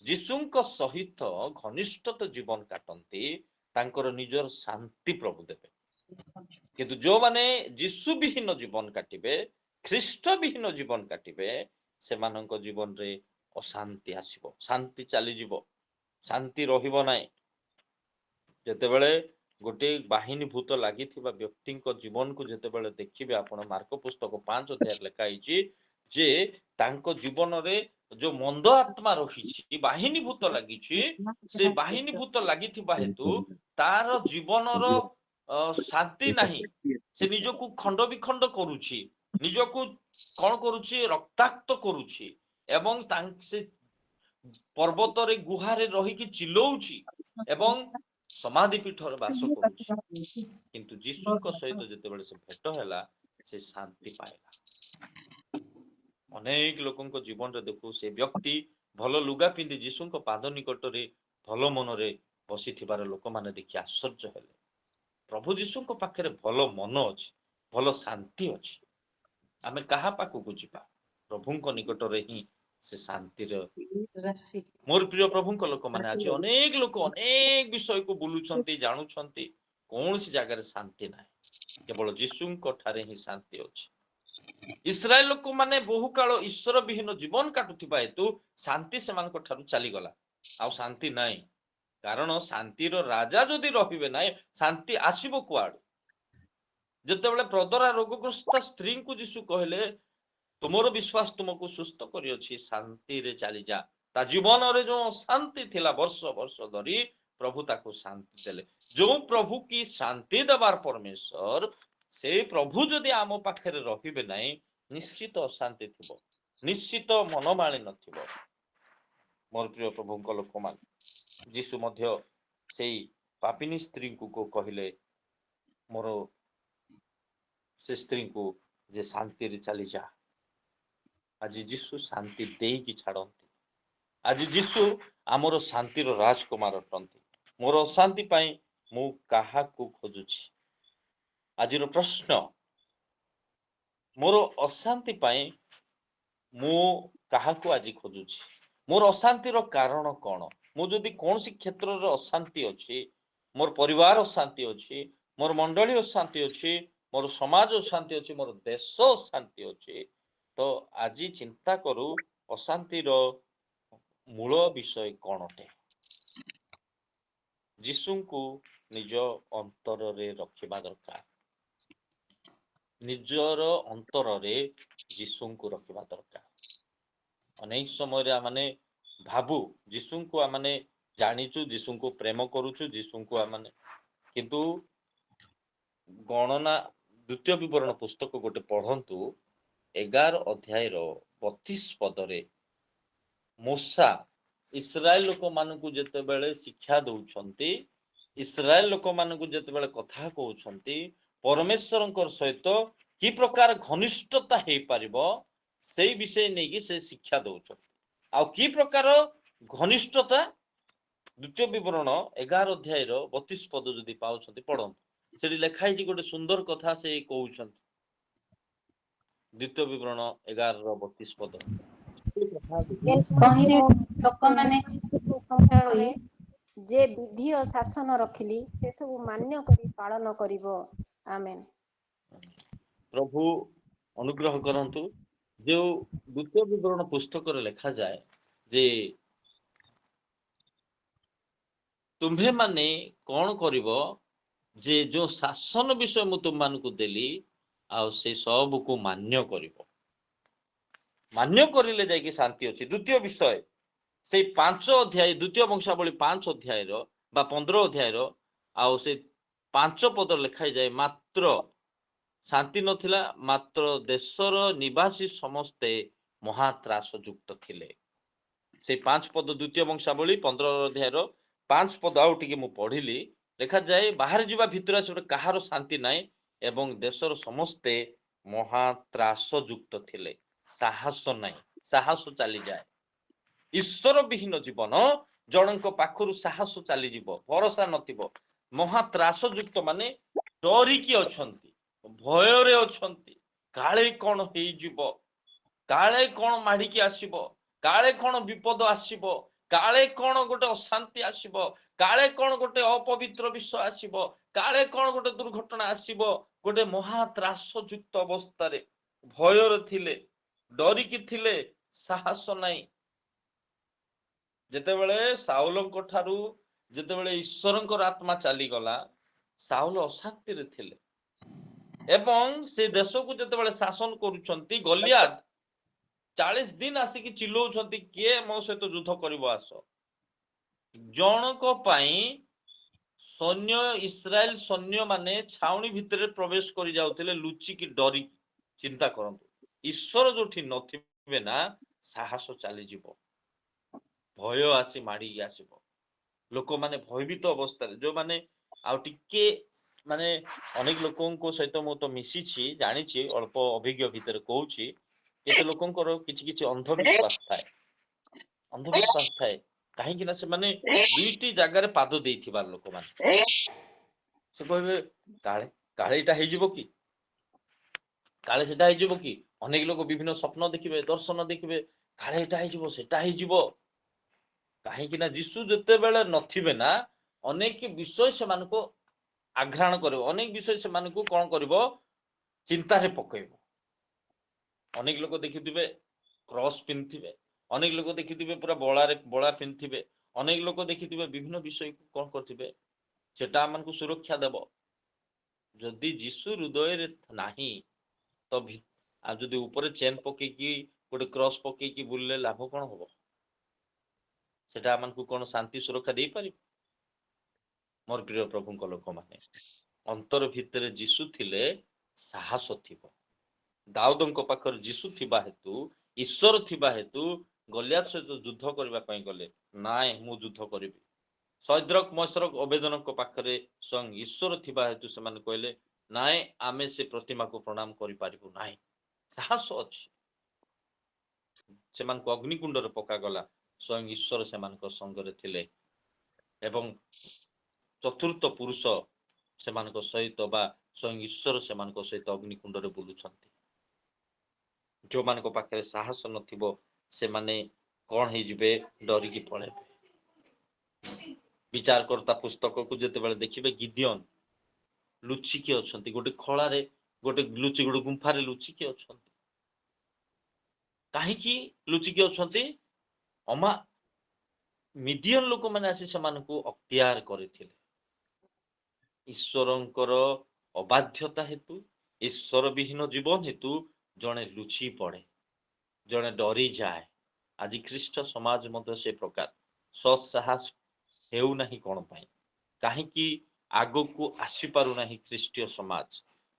यीशुंक सहित घनिष्ठत जीवन काटंती तांकर निजर शांति प्रभु देवे କିନ୍ତୁ ଯୋଉମାନେ ଯୀଶୁ ବିହୀନ ଜୀବନ କାଟିବେ, ଖ୍ରୀଷ୍ଟ ବିହୀନ ଜୀବନ କାଟିବେ, ସେମାନଙ୍କ ଜୀବନରେ ଅଶାନ୍ତି ଆସିବ, ଶାନ୍ତି ଚାଲିଯିବ, ଶାନ୍ତି ରହିବ ନାହିଁ। ଯେତେବେଳେ ଗୋଟେ ବାହିନୀ ଭୂତ ଲାଗିଥିବା ବ୍ୟକ୍ତିଙ୍କ ଜୀବନକୁ ଯେତେବେଳେ ଦେଖିବେ ଆପଣ, ମାର୍କ ପୁସ୍ତକ 5 ଅଧ୍ୟାୟରେ ଲେଖା ହେଇଛି ଯେ ତାଙ୍କ ଜୀବନରେ ଯୋଉ ମନ୍ଦ ଆତ୍ମା ରହିଛି, ବାହିନୀ ଭୂତ ଲାଗିଛି, ସେ ବାହିନୀ ଭୂତ ଲାଗିଥିବା ହେତୁ ତାର ଜୀବନର ଶାନ୍ତି ନାହିଁ। ସେ ନିଜକୁ ଖଣ୍ଡ ବିଖଣ୍ଡ କରୁଛି, ନିଜକୁ କଣ କରୁଛି, ରକ୍ତାକ୍ତ କରୁଛି, ଏବଂ ସେ ପର୍ବତରେ ଗୁହାରେ ରହିକି ଚିଲଉଛି ଏବଂ ସମାଧି ପୀଠରେ ବାସ କରୁଛି। କିନ୍ତୁ ଯୀଶୁଙ୍କ ସହିତ ଯେତେବେଳେ ସେ ଭେଟ ହେଲା, ସେ ଶାନ୍ତି ପାଇଲା। ଅନେକ ଲୋକଙ୍କ ଜୀବନରେ ଦେଖୁ, ସେ ବ୍ୟକ୍ତି ଭଲ ଲୁଗା ପିନ୍ଧି ଯୀଶୁଙ୍କ ପାଦ ନିକଟରେ ଭଲ ମନରେ ବସିଥିବାର ଲୋକମାନେ ଦେଖି ଆଶ୍ଚର୍ଯ୍ୟ ହେଲେ। ପ୍ରଭୁ ଯୀଶୁଙ୍କ ପାଖରେ ଭଲ ମନ ଅଛି, ଭଲ ଶାନ୍ତି ଅଛି। ଆମେ କାହା ପାଖକୁ ଯିବା? ପ୍ରଭୁଙ୍କ ନିକଟରେ ହିଁ ସେ ଶାନ୍ତିର। ମୋର ପ୍ରିୟ ପ୍ରଭୁଙ୍କ ଲୋକମାନେ, ଆଜି ଅନେକ ଲୋକ ଅନେକ ବିଷୟକୁ ବୁଲୁଛନ୍ତି, ଜାଣୁଛନ୍ତି, କୌଣସି ଜାଗାରେ ଶାନ୍ତି ନାହିଁ। କେବଳ ଯୀଶୁଙ୍କ ଠାରେ ହିଁ ଶାନ୍ତି ଅଛି। ଇସ୍ରାଏଲ ଲୋକମାନେ ବହୁ କାଳ ଈଶ୍ୱର ବିହୀନ ଜୀବନ କାଟୁଥିବା ହେତୁ ଶାନ୍ତି ସେମାନଙ୍କ ଠାରୁ ଚାଲିଗଲା, ଆଉ ଶାନ୍ତି ନାହିଁ। କାରଣ ଶାନ୍ତିର ରାଜା ଯଦି ରହିବେ ନାହିଁ, ଶାନ୍ତି ଆସିବ କୁଆଡୁ? ଯେତେବେଳେ ପ୍ରଦରା ରୋଗଗ୍ରସ୍ତ ସ୍ତ୍ରୀଙ୍କୁ ଯୀଶୁ କହିଲେ, ତୁମର ବିଶ୍ୱାସ ତୁମକୁ ସୁସ୍ଥ କରିଅଛି, ଶାନ୍ତିରେ ଚାଲିଯା। ତା ଜୀବନରେ ଯୋଉ ଶାନ୍ତି ଥିଲା ବର୍ଷ ବର୍ଷ ଧରି, ପ୍ରଭୁ ତାକୁ ଶାନ୍ତି ଦେଲେ। ଯୋଉ ପ୍ରଭୁ କି ଶାନ୍ତି ଦେବାର ପରମେଶ୍ୱର, ସେଇ ପ୍ରଭୁ ଯଦି ଆମ ପାଖରେ ରହିବେ ନାହିଁ, ନିଶ୍ଚିତ ଅଶାନ୍ତି ଥିବ, ନିଶ୍ଚିତ ମନମାଳି ନଥିବ। ମୋର ପ୍ରିୟ ପ୍ରଭୁଙ୍କ ଲୋକମାନେ, ଯୀଶୁ ମଧ୍ୟ ସେଇ ପାପିନୀ ସ୍ତ୍ରୀଙ୍କୁ କହିଲେ, ମୋର ସେ ସ୍ତ୍ରୀଙ୍କୁ ଯେ ଶାନ୍ତିରେ ଚାଲିଯା। ଆଜି ଯୀଶୁ ଶାନ୍ତି ଦେଇକି ଛାଡ଼ନ୍ତି। ଆଜି ଯୀଶୁ ଆମର ଶାନ୍ତିର ରାଜକୁମାର ଅଟନ୍ତି। ମୋର ଅଶାନ୍ତି ପାଇଁ ମୁଁ କାହାକୁ ଖୋଜୁଛି? ଆଜିର ପ୍ରଶ୍ନ, ମୋର ଅଶାନ୍ତି ପାଇଁ ମୁଁ କାହାକୁ ଆଜି ଖୋଜୁଛି? ମୋର ଅଶାନ୍ତିର କାରଣ କ'ଣ? ମୁଁ ଯଦି କୌଣସି କ୍ଷେତ୍ରରେ ଅଶାନ୍ତି ଅଛି, ମୋର ପରିବାର ଅଶାନ୍ତି ଅଛି, ମୋର ମଣ୍ଡଳୀ ଅଶାନ୍ତି ଅଛି, ମୋର ସମାଜ ଅଶାନ୍ତି ଅଛି, ମୋର ଦେଶ ଅଶାନ୍ତି ଅଛି, ତ ଆଜି ଚିନ୍ତା କରୁ ଅଶାନ୍ତିର ମୂଳ ବିଷୟ କ'ଣ ଅଟେ? ଯୀଶୁଙ୍କୁ ନିଜ ଅନ୍ତରରେ ରଖିବା ଦରକାର। ନିଜର ଅନ୍ତରରେ ଯୀଶୁଙ୍କୁ ରଖିବା ଦରକାର। ଅନେକ ସମୟରେ ଆମେ ଭାବୁ ଯୀଶୁଙ୍କୁ ଆମେ ଜାଣିଛୁ, ଯୀଶୁଙ୍କୁ ପ୍ରେମ କରୁଛୁ, ଯୀଶୁଙ୍କୁ ଆମେ, କିନ୍ତୁ ଗଣନା ଦ୍ୱିତୀୟ ବିବରଣ ପୁସ୍ତକ ଗୋଟେ ପଢ଼ନ୍ତୁ, 11 ଅଧ୍ୟାୟର 32 ପଦରେ ମୂଷା ଇସ୍ରାଏଲ ଲୋକମାନଙ୍କୁ ଯେତେବେଳେ ଶିକ୍ଷା ଦଉଛନ୍ତି, ଇସ୍ରାଏଲ ଲୋକମାନଙ୍କୁ ଯେତେବେଳେ କଥା କହୁଛନ୍ତି, ପରମେଶ୍ୱରଙ୍କ ସହିତ କି ପ୍ରକାର ଘନିଷ୍ଠତା ହେଇପାରିବ ସେଇ ବିଷୟ ନେଇକି ସେ ଶିକ୍ଷା ଦଉଛନ୍ତି। ଆଉ କି ପ୍ରକାର ଘନିଷ୍ଠତା? ଦ୍ୱିତୀୟ ବିବରଣ 11 ଅଧ୍ୟାୟର 32 ପଦ ଯଦି ପାଉଛନ୍ତି ପଢ଼ନ୍ତୁ। ସେଠି ଲେଖା ହେଇଛି ଗୋଟେ ସୁନ୍ଦର କଥା ସେ କହୁଛନ୍ତି। ଦ୍ୱିତୀୟ ବିବରଣ 11ର 32 ପଦ। ତହିଁରେ ଲୋକମାନେ ସଂସାରରେ ଯେ ବିଧି ଓ ଶାସନ ରଖିଲି, ସେ ସବୁ ମାନ୍ୟ କରି ପାଳନ କରିବ। ଆମେନ୍। ପ୍ରଭୁ ଅନୁଗ୍ରହ କରନ୍ତୁ। ଯେଉଁ ଦ୍ୱିତୀୟ ବିବରଣ ପୁସ୍ତକରେ ଲେଖାଯାଏ ଯେ ତୁମ୍ଭେମାନେ କ'ଣ କରିବ, ଯେ ଯେଉଁ ଶାସନ ବିଷୟ ମୁଁ ତୁମମାନଙ୍କୁ ଦେଲି, ଆଉ ସେ ସବୁକୁ ମାନ୍ୟ କରିବ। ମାନ୍ୟ କରିଲେ ଯାଇକି ଶାନ୍ତି ଅଛି। ଦ୍ୱିତୀୟ ବିଷୟ ସେଇ 5 ଅଧ୍ୟାୟ, ଦ୍ୱିତୀୟ ବଂଶାବଳୀ 5 ଅଧ୍ୟାୟର ବା 15 ଅଧ୍ୟାୟର ଆଉ ସେ 5 ପଦ ଲେଖାଯାଏ, ମାତ୍ର ଶାନ୍ତି ନଥିଲା, ମାତ୍ର ଦେଶର ନିବାସୀ ସମସ୍ତେ ମହାତ୍ରାସ ଯୁକ୍ତ ଥିଲେ। ସେଇ 5 ପଦ ଦ୍ୱିତୀୟ ବଂଶାବଳୀ 15 ଅଧ୍ୟାୟର 5 ପଦ ଆଉ ଟିକେ ମୁଁ ପଢ଼ିଲି, ଲେଖାଯାଏ, ବାହାରେ ଯିବା ଭିତରେ ଆସିବା କାହାର ଶାନ୍ତି ନାହିଁ ଏବଂ ଦେଶର ସମସ୍ତେ ମହାତ୍ରାସ ଯୁକ୍ତ ଥିଲେ। ସାହସ ନାହିଁ, ସାହସ ଚାଲିଯାଏ। ଈଶ୍ୱର ବିହୀନ ଜୀବନ, ଜଣଙ୍କ ପାଖରୁ ସାହସ ଚାଲିଯିବ, ଭରସା ନଥିବ। ମହାତ୍ରାସ ଯୁକ୍ତ ମାନେ ଡରିକି ଅଛନ୍ତି, ଭୟରେ ଅଛନ୍ତି, କାଳେ କ'ଣ ହେଇଯିବ, କାଳେ କ'ଣ ମାଡ଼ିକି ଆସିବ, କାଳେ କ'ଣ ବିପଦ ଆସିବ, କାଳେ କ'ଣ ଗୋଟେ ଅଶାନ୍ତି ଆସିବ, କାଳେ କଣ ଗୋଟେ ଅପବିତ୍ର ବିଷୟ ଆସିବ, କାଳେ କଣ ଗୋଟେ ଦୁର୍ଘଟଣା ଆସିବ, ଗୋଟେ ମହା ତ୍ରାସ ଯୁକ୍ତ ଅବସ୍ଥାରେ ଭୟରେ ଥିଲେ, ଡରିକି ଥିଲେ, ସାହସ ନାହିଁ। ଯେତେବେଳେ ସାଉଲଙ୍କ ଠାରୁ ଯେତେବେଳେ ଈଶ୍ୱରଙ୍କର ଆତ୍ମା ଚାଲିଗଲା, ସାଉଲ ଅଶାନ୍ତିରେ ଥିଲେ ଏବଂ ସେ ଦେଶକୁ ଯେତେବେଳେ ଶାସନ କରୁଛନ୍ତି, ଗଲିଆଦ 40 ଦିନ ଆସିକି ଚିଲଉଛନ୍ତି, କିଏ ମୋ ସହିତ ଯୁଦ୍ଧ କରିବ ଆସ। ଜଣକ ପାଇଁ ସୈନ୍ୟ, ଇସ୍ରାଏଲ ସୈନ୍ୟ ମାନେ ଛାଉଣି ଭିତରେ ପ୍ରବେଶ କରି ଯାଉଥିଲେ ଲୁଚିକି, ଡରିକି। ଚିନ୍ତା କରନ୍ତୁ, ଈଶ୍ୱର ଯୋଉଠି ନଥିବେ ନା, ସାହସ ଚାଲିଯିବ, ଭୟ ଆସି ମାଡ଼ିକି ଆସିବ। ଲୋକମାନେ ଭୟଭୀତ ଅବସ୍ଥାରେ, ଯୋଉମାନେ ଆଉ ଟିକେ ମାନେ ଅନେକ ଲୋକଙ୍କ ସହିତ ମୁଁ ତ ମିଶିଛି, ଜାଣିଛି, ଅଳ୍ପ ଅଭିଜ୍ଞ ଭିତରେ କହୁଛି, କେତେ ଲୋକଙ୍କର କିଛି କିଛି ଅନ୍ଧବିଶ୍ୱାସ ଥାଏ, ଅନ୍ଧବିଶ୍ୱାସ ଥାଏ। କାହିଁକି ନା ସେମାନେ ଦୁଇଟି ଜାଗାରେ ପାଦ ଦେଇଥିବା ଲୋକମାନେ, ସେ କହିବେ କାଳେ କାଳେ ଏଇଟା ହେଇଯିବ କି, କାଳେ ସେଟା ହେଇଯିବ କି। ଅନେକ ଲୋକ ବିଭିନ୍ନ ସ୍ୱପ୍ନ ଦେଖିବେ, ଦର୍ଶନ ଦେଖିବେ, କାଳେ ଏଇଟା ହେଇଯିବ, ସେଟା ହେଇଯିବ। କାହିଁକି ନା ଯୀଶୁ ଯେତେବେଳେ ନଥିବେ ନା, ଅନେକ ବିଷୟ ସେମାନଙ୍କୁ ଆଘ୍ରାଣ କରିବ, ଅନେକ ବିଷୟ ସେମାନଙ୍କୁ କଣ କରିବ, ଚିନ୍ତାରେ ପକେଇବ। ଅନେକ ଲୋକ ଦେଖିଥିବେ କ୍ରସ୍ ପିନ୍ଧିଥିବେ, ଅନେକ ଲୋକ ଦେଖିଥିବେ ପୁରା ବଳା ପିନ୍ଧିଥିବେ, ଅନେକ ଲୋକ ଦେଖିଥିବେ ବିଭିନ୍ନ ବିଷୟକୁ କଣ କରିଥିବେ, ସେଟା ଆମକୁ ସୁରକ୍ଷା ଦେବ। ଯଦି ଯୀଶୁ ହୃଦୟରେ ନାହିଁ ତ ଆଉ ଯଦି ଉପରେ ଚେନ୍ ପକେଇକି ଗୋଟେ କ୍ରସ୍ ପକେଇକି ବୁଲିଲେ ଲାଭ କଣ ହବ? ସେଟା ଆମକୁ କଣ ଶାନ୍ତି ସୁରକ୍ଷା ଦେଇପାରିବ? ମୋର ପ୍ରିୟ ପ୍ରଭୁଙ୍କ ଲୋକମାନେ, ଅନ୍ତର ଭିତରେ ଯୀଶୁ ଥିଲେ ସାହସ ଥିବ। ଦାଉଦଙ୍କ ପାଖରେ ଯୀଶୁ ଥିବା ହେତୁ, ଈଶ୍ୱର ଥିବା ହେତୁ ଗଲିଆଦ ସହିତ ଯୁଦ୍ଧ କରିବା ପାଇଁ ଗଲେ, ନାଇଁ ମୁଁ ଯୁଦ୍ଧ କରିବି। ସୈଦ୍ରକ, ମୈସରକ, ଅବେଦନଙ୍କ ପାଖରେ ସ୍ୱୟଂ ଈଶ୍ୱର ଥିବା ହେତୁ ସେମାନେ କହିଲେ, ନାଇଁ ଆମେ ସେ ପ୍ରତିମାକୁ ପ୍ରଣାମ କରିପାରିବୁ ନାହିଁ। ସାହସ ଅଛି। ସେମାନଙ୍କୁ ଅଗ୍ନିକୁଣ୍ଡରେ ପକାଗଲା, ସ୍ୱୟଂ ଈଶ୍ୱର ସେମାନଙ୍କ ସଙ୍ଗରେ ଥିଲେ ଏବଂ ଚତୁର୍ଥ ପୁରୁଷ ସେମାନଙ୍କ ସହିତ ବା ସ୍ୱୟଂ ଈଶ୍ୱର ସେମାନଙ୍କ ସହିତ ଅଗ୍ନିକୁଣ୍ଡରେ ବୁଲୁଛନ୍ତି। ଯୋଉମାନଙ୍କ ପାଖରେ ସାହସ ନଥିବ, ସେମାନେ କଣ ହେଇଯିବେ, ଡରିକି ପଳେଇବେ। ବିଚାରକର୍ତ୍ତା ପୁସ୍ତକକୁ ଯେତେବେଳେ ଦେଖିବେ, ଗିଦିଅନ ଲୁଚିକି ଅଛନ୍ତି, ଗୋଟେ ଖଳାରେ, ଗୋଟେ ଗୁମ୍ଫାରେ ଲୁଚିକି ଅଛନ୍ତି। କାହିଁକି ଲୁଚିକି ଅଛନ୍ତି? ମିଦିଅନ ଲୋକମାନେ ଆସି ସେମାନଙ୍କୁ ଅକ୍ତିଆର କରିଥିଲେ। ଈଶ୍ୱରଙ୍କର ଅବାଧ୍ୟତା ହେତୁ, ଈଶ୍ୱର ବିହୀନ ଜୀବନ ହେତୁ ଜଣେ ଲୁଚି ପଡ଼େ, ଜଣେ ଡରିଯାଏ। ଆଜି ଖ୍ରୀଷ୍ଟ ସମାଜ ମଧ୍ୟ ସେ ପ୍ରକାର ସତ୍ ସାହସ ହେଉନାହିଁ। କଣ ପାଇଁ? କାହିଁକି ଆଗକୁ ଆସିପାରୁନାହିଁ ଖ୍ରୀଷ୍ଟୀୟ ସମାଜ?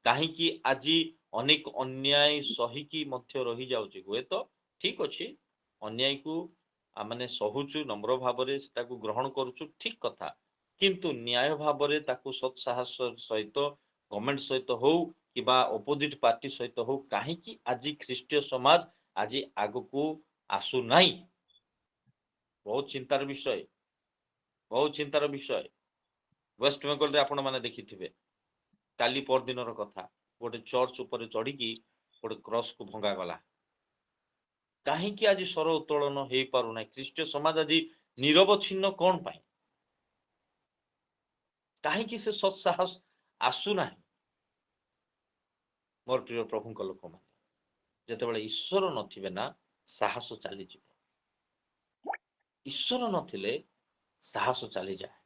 କାହିଁକି ଆଜି ଅନେକ ଅନ୍ୟାୟ ସହିକି ମଧ୍ୟ ରହିଯାଉଛି? ହୁଏତ ଠିକ ଅଛି, ଅନ୍ୟାୟକୁ ଆମେ ସହୁଛୁ, ନମ୍ର ଭାବରେ ସେଟାକୁ ଗ୍ରହଣ କରୁଛୁ, ଠିକ କଥା। କିନ୍ତୁ ନ୍ୟାୟ ଭାବରେ ତାକୁ ସତ୍ ସାହସ ସହିତ, ଗଭର୍ଣ୍ଣମେଣ୍ଟ ସହିତ ହଉ କିମ୍ବା ଅପୋଜିଟ ପାର୍ଟି ସହିତ ହଉ, କାହିଁକି ଆଜି ଖ୍ରୀଷ୍ଟୀୟ ସମାଜ ଆଜି ଆଗକୁ ଆସୁନାହିଁ? ବହୁତ ଚିନ୍ତାର ବିଷୟ, ବହୁତ ଚିନ୍ତାର ବିଷୟ। ୱେଷ୍ଟବେଙ୍ଗଲରେ ଆପଣମାନେ ଦେଖିଥିବେ, କାଲି ପରଦିନର କଥା, ଗୋଟେ ଚର୍ଚ୍ଚ ଉପରେ ଚଢ଼ିକି ଗୋଟେ କ୍ରସକୁ ଭଙ୍ଗାଗଲା। କାହିଁକି ଆଜି ସ୍ୱର ଉତ୍ତୋଳନ ହେଇପାରୁନାହିଁ? ଖ୍ରୀଷ୍ଟୀୟ ସମାଜ ଆଜି ନିରବଚ୍ଛିନ୍ନ କଣ ପାଇଁ? କାହିଁକି ସେ ସତ୍ ସାହସ ଆସୁନାହିଁ? ମୋର ପ୍ରିୟ ପ୍ରଭୁଙ୍କ ଲୋକମାନେ, ଯେତେବେଳେ ଈଶ୍ୱର ନଥିବେ ନା, ସାହସ ଚାଲିଯିବ। ଈଶ୍ୱର ନଥିଲେ ସାହସ ଚାଲିଯାଏ।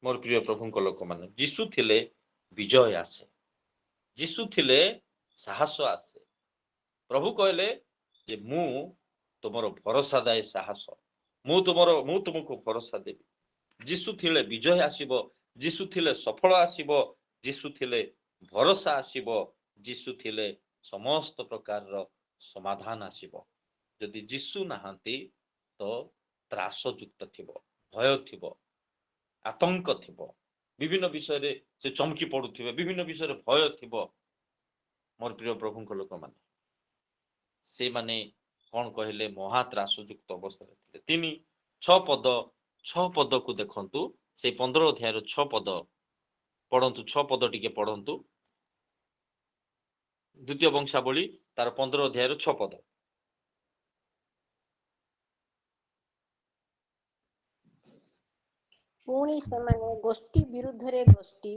ମୋର ପ୍ରିୟ ପ୍ରଭୁଙ୍କ ଲୋକମାନେ, ଯୀଶୁ ଥିଲେ ବିଜୟ ଆସେ, ଯୀଶୁ ଥିଲେ ସାହସ ଆସେ। ପ୍ରଭୁ କହିଲେ ଯେ ମୁଁ ତୁମର ଭରସା ଦାୟ ସାହସ, ମୁଁ ତୁମକୁ ଭରସା ଦେବି। ଯୀଶୁ ଥିଲେ ବିଜୟ ଆସିବ, ଯୀଶୁ ଥିଲେ ସଫଳ ଆସିବ, ଯୀଶୁ ଥିଲେ ଭରସା ଆସିବ, ଯୀଶୁ ଥିଲେ ସମସ୍ତ ପ୍ରକାରର ସମାଧାନ ଆସିବ। ଯଦି ଯୀଶୁ ନାହାନ୍ତି ତ ତ୍ରାସ ଯୁକ୍ତ ଥିବ, ଭୟ ଥିବ, ଆତଙ୍କ ଥିବ, ବିଭିନ୍ନ ବିଷୟରେ ସେ ଚମକି ପଡୁଥିବେ, ବିଭିନ୍ନ ବିଷୟରେ ଭୟ ଥିବ। ମୋର ପ୍ରିୟ ପ୍ରଭୁଙ୍କ ଲୋକମାନେ, ସେମାନେ କଣ କହିଲେ? ମହାତ୍ରାସ ଯୁକ୍ତ ଅବସ୍ଥାରେ ଥିଲେ। 6 ପଦକୁ ଦେଖନ୍ତୁ, ସେଇ 15 ଅଧ୍ୟାୟର 6 ପଦ ପଢନ୍ତୁ, 6 ପଦ ଟିକେ ପଢନ୍ତୁ। ଦ୍ୱିତୀୟ ବଂଶାବଳୀ ତାର 15 ଅଧ୍ୟାୟର 6 ପଦ। ପୁଣି ସେମାନେ ଗୋଷ୍ଠୀ ବିରୁଦ୍ଧରେ ଗୋଷ୍ଠୀ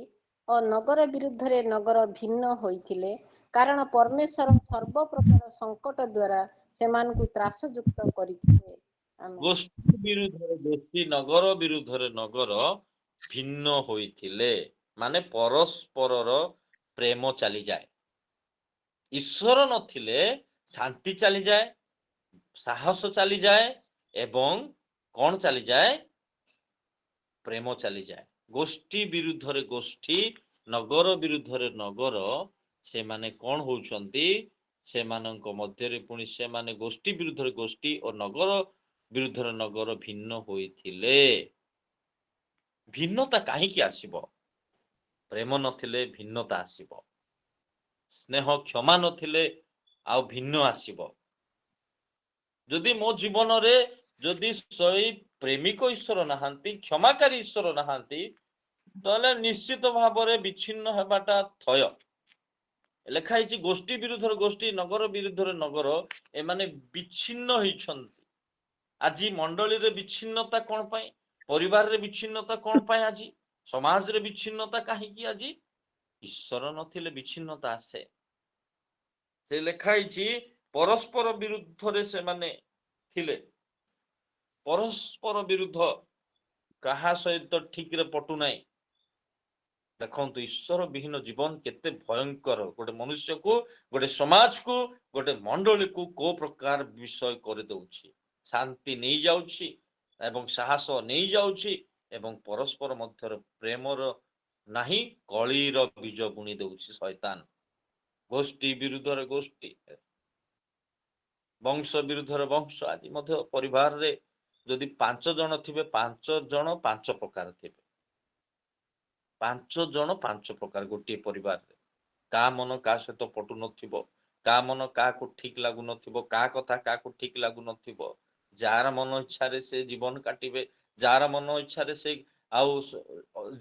ଓ ନଗର ବିରୁଦ୍ଧରେ ନଗର ଭିନ୍ନ ହୋଇଥିଲେ, କାରଣ ପରମେଶ୍ୱର ସର୍ବ ପ୍ରକାର ସଙ୍କଟ ଦ୍ୱାରା ସେମାନଙ୍କୁ ତ୍ରାସଯୁକ୍ତ କରିଥିଲେ। ଆମେନ୍। ଗୋଷ୍ଠୀ ବିରୁଦ୍ଧରେ ଗୋଷ୍ଠୀ, ନଗର ବିରୁଦ୍ଧରେ ନଗର ଭିନ୍ନ ହୋଇଥିଲେ, ମାନେ ପରସ୍ପରର ପ୍ରେମ ଚାଲିଯାଏ। ଈଶ୍ୱର ନଥିଲେ ଶାନ୍ତି ଚାଲିଯାଏ, ସାହସ ଚାଲିଯାଏ ଏବଂ କଣ ଚାଲିଯାଏ? ପ୍ରେମ ଚାଲିଯାଏ। ଗୋଷ୍ଠୀ ବିରୁଦ୍ଧରେ ଗୋଷ୍ଠୀ, ନଗର ବିରୁଦ୍ଧରେ ନଗର, ସେମାନେ କଣ ହଉଛନ୍ତି? ସେମାନଙ୍କ ମଧ୍ୟରେ ପୁଣି ସେମାନେ ଗୋଷ୍ଠୀ ବିରୁଦ୍ଧରେ ଗୋଷ୍ଠୀ ଓ ନଗର ବିରୁଦ୍ଧରେ ନଗର ଭିନ୍ନ ହୋଇଥିଲେ। ଭିନ୍ନତା କାହିଁକି ଆସିବ? ପ୍ରେମ ନଥିଲେ ଭିନ୍ନତା ଆସିବ। ସ୍ନେହ କ୍ଷମା ନଥିଲେ ଆଉ ଭିନ୍ନ ଆସିବ। ଯଦି ମୋ ଜୀବନରେ ଯଦି ସେଇ ପ୍ରେମିକ ଈଶ୍ୱର ନାହାନ୍ତି, କ୍ଷମାକାରୀ ଈଶ୍ୱର ନାହାନ୍ତି, ତାହେଲେ ନିଶ୍ଚିତ ଭାବରେ ବିଚ୍ଛିନ୍ନ ହେବାଟା ଥୟ। ଲେଖା ହେଇଛି ଗୋଷ୍ଠୀ ବିରୁଦ୍ଧରେ ଗୋଷ୍ଠୀ, ନଗର ବିରୁଦ୍ଧରେ ନଗର, ଏମାନେ ବିଚ୍ଛିନ୍ନ ହେଇଛନ୍ତି। ଆଜି ମଣ୍ଡଳୀରେ ବିଚ୍ଛିନ୍ନତା କଣ ପାଇଁ? ପରିବାରରେ ବିଚ୍ଛିନ୍ନତା କଣ ପାଇଁ? ଆଜି ସମାଜରେ ବିଚ୍ଛିନ୍ନତା କାହିଁକି? ଆଜି ଈଶ୍ୱର ନଥିଲେ ବିଚ୍ଛିନ୍ନତା ଆସେ। ସେ ଲେଖା ହେଇଛି ପରସ୍ପର ବିରୁଦ୍ଧରେ ସେମାନେ ଥିଲେ। ପରସ୍ପର ବିରୁଦ୍ଧ, କାହା ସହିତ ଠିକରେ ପଟୁନାହିଁ। ଦେଖନ୍ତୁ ଈଶ୍ୱର ବିହୀନ ଜୀବନ କେତେ ଭୟଙ୍କର। ଗୋଟେ ମନୁଷ୍ୟକୁ, ଗୋଟେ ସମାଜକୁ, ଗୋଟେ ମଣ୍ଡଳୀକୁ କୋଉ ପ୍ରକାର ବିଷୟ କରିଦଉଛି। ଶାନ୍ତି ନେଇଯାଉଛି ଏବଂ ସାହସ ନେଇଯାଉଛି ଏବଂ ପରସ୍ପର ମଧ୍ୟରେ ପ୍ରେମର ନାହିଁ, କଳିର ବୀଜ ବୁଣି ଦେଉଛି ଶୈତାନ। ଗୋଷ୍ଠୀ ବିରୁଦ୍ଧରେ ଗୋଷ୍ଠୀ, ବଂଶ ବିରୁଦ୍ଧରେ ବଂଶ। ଆଜି ମଧ୍ୟ ପରିବାରରେ ଯଦି 5 ଜଣ ଥିବେ, 5 ଜଣ 5 ପ୍ରକାର ଥିବେ। 5 ଜଣ 5 ପ୍ରକାର ଗୋଟିଏ ପରିବାରରେ। କାହା ମନ କାହା ସହିତ ପଟୁ ନଥିବ, କାହା ମନ କାହାକୁ ଠିକ ଲାଗୁନଥିବ, କାହା କଥା କାହାକୁ ଠିକ ଲାଗୁନଥିବ। ଯାହାର ମନ ଇଚ୍ଛାରେ ସେ ଜୀବନ କାଟିବେ, ଯାହାର ମନ ଇଚ୍ଛାରେ ସେ ଆଉ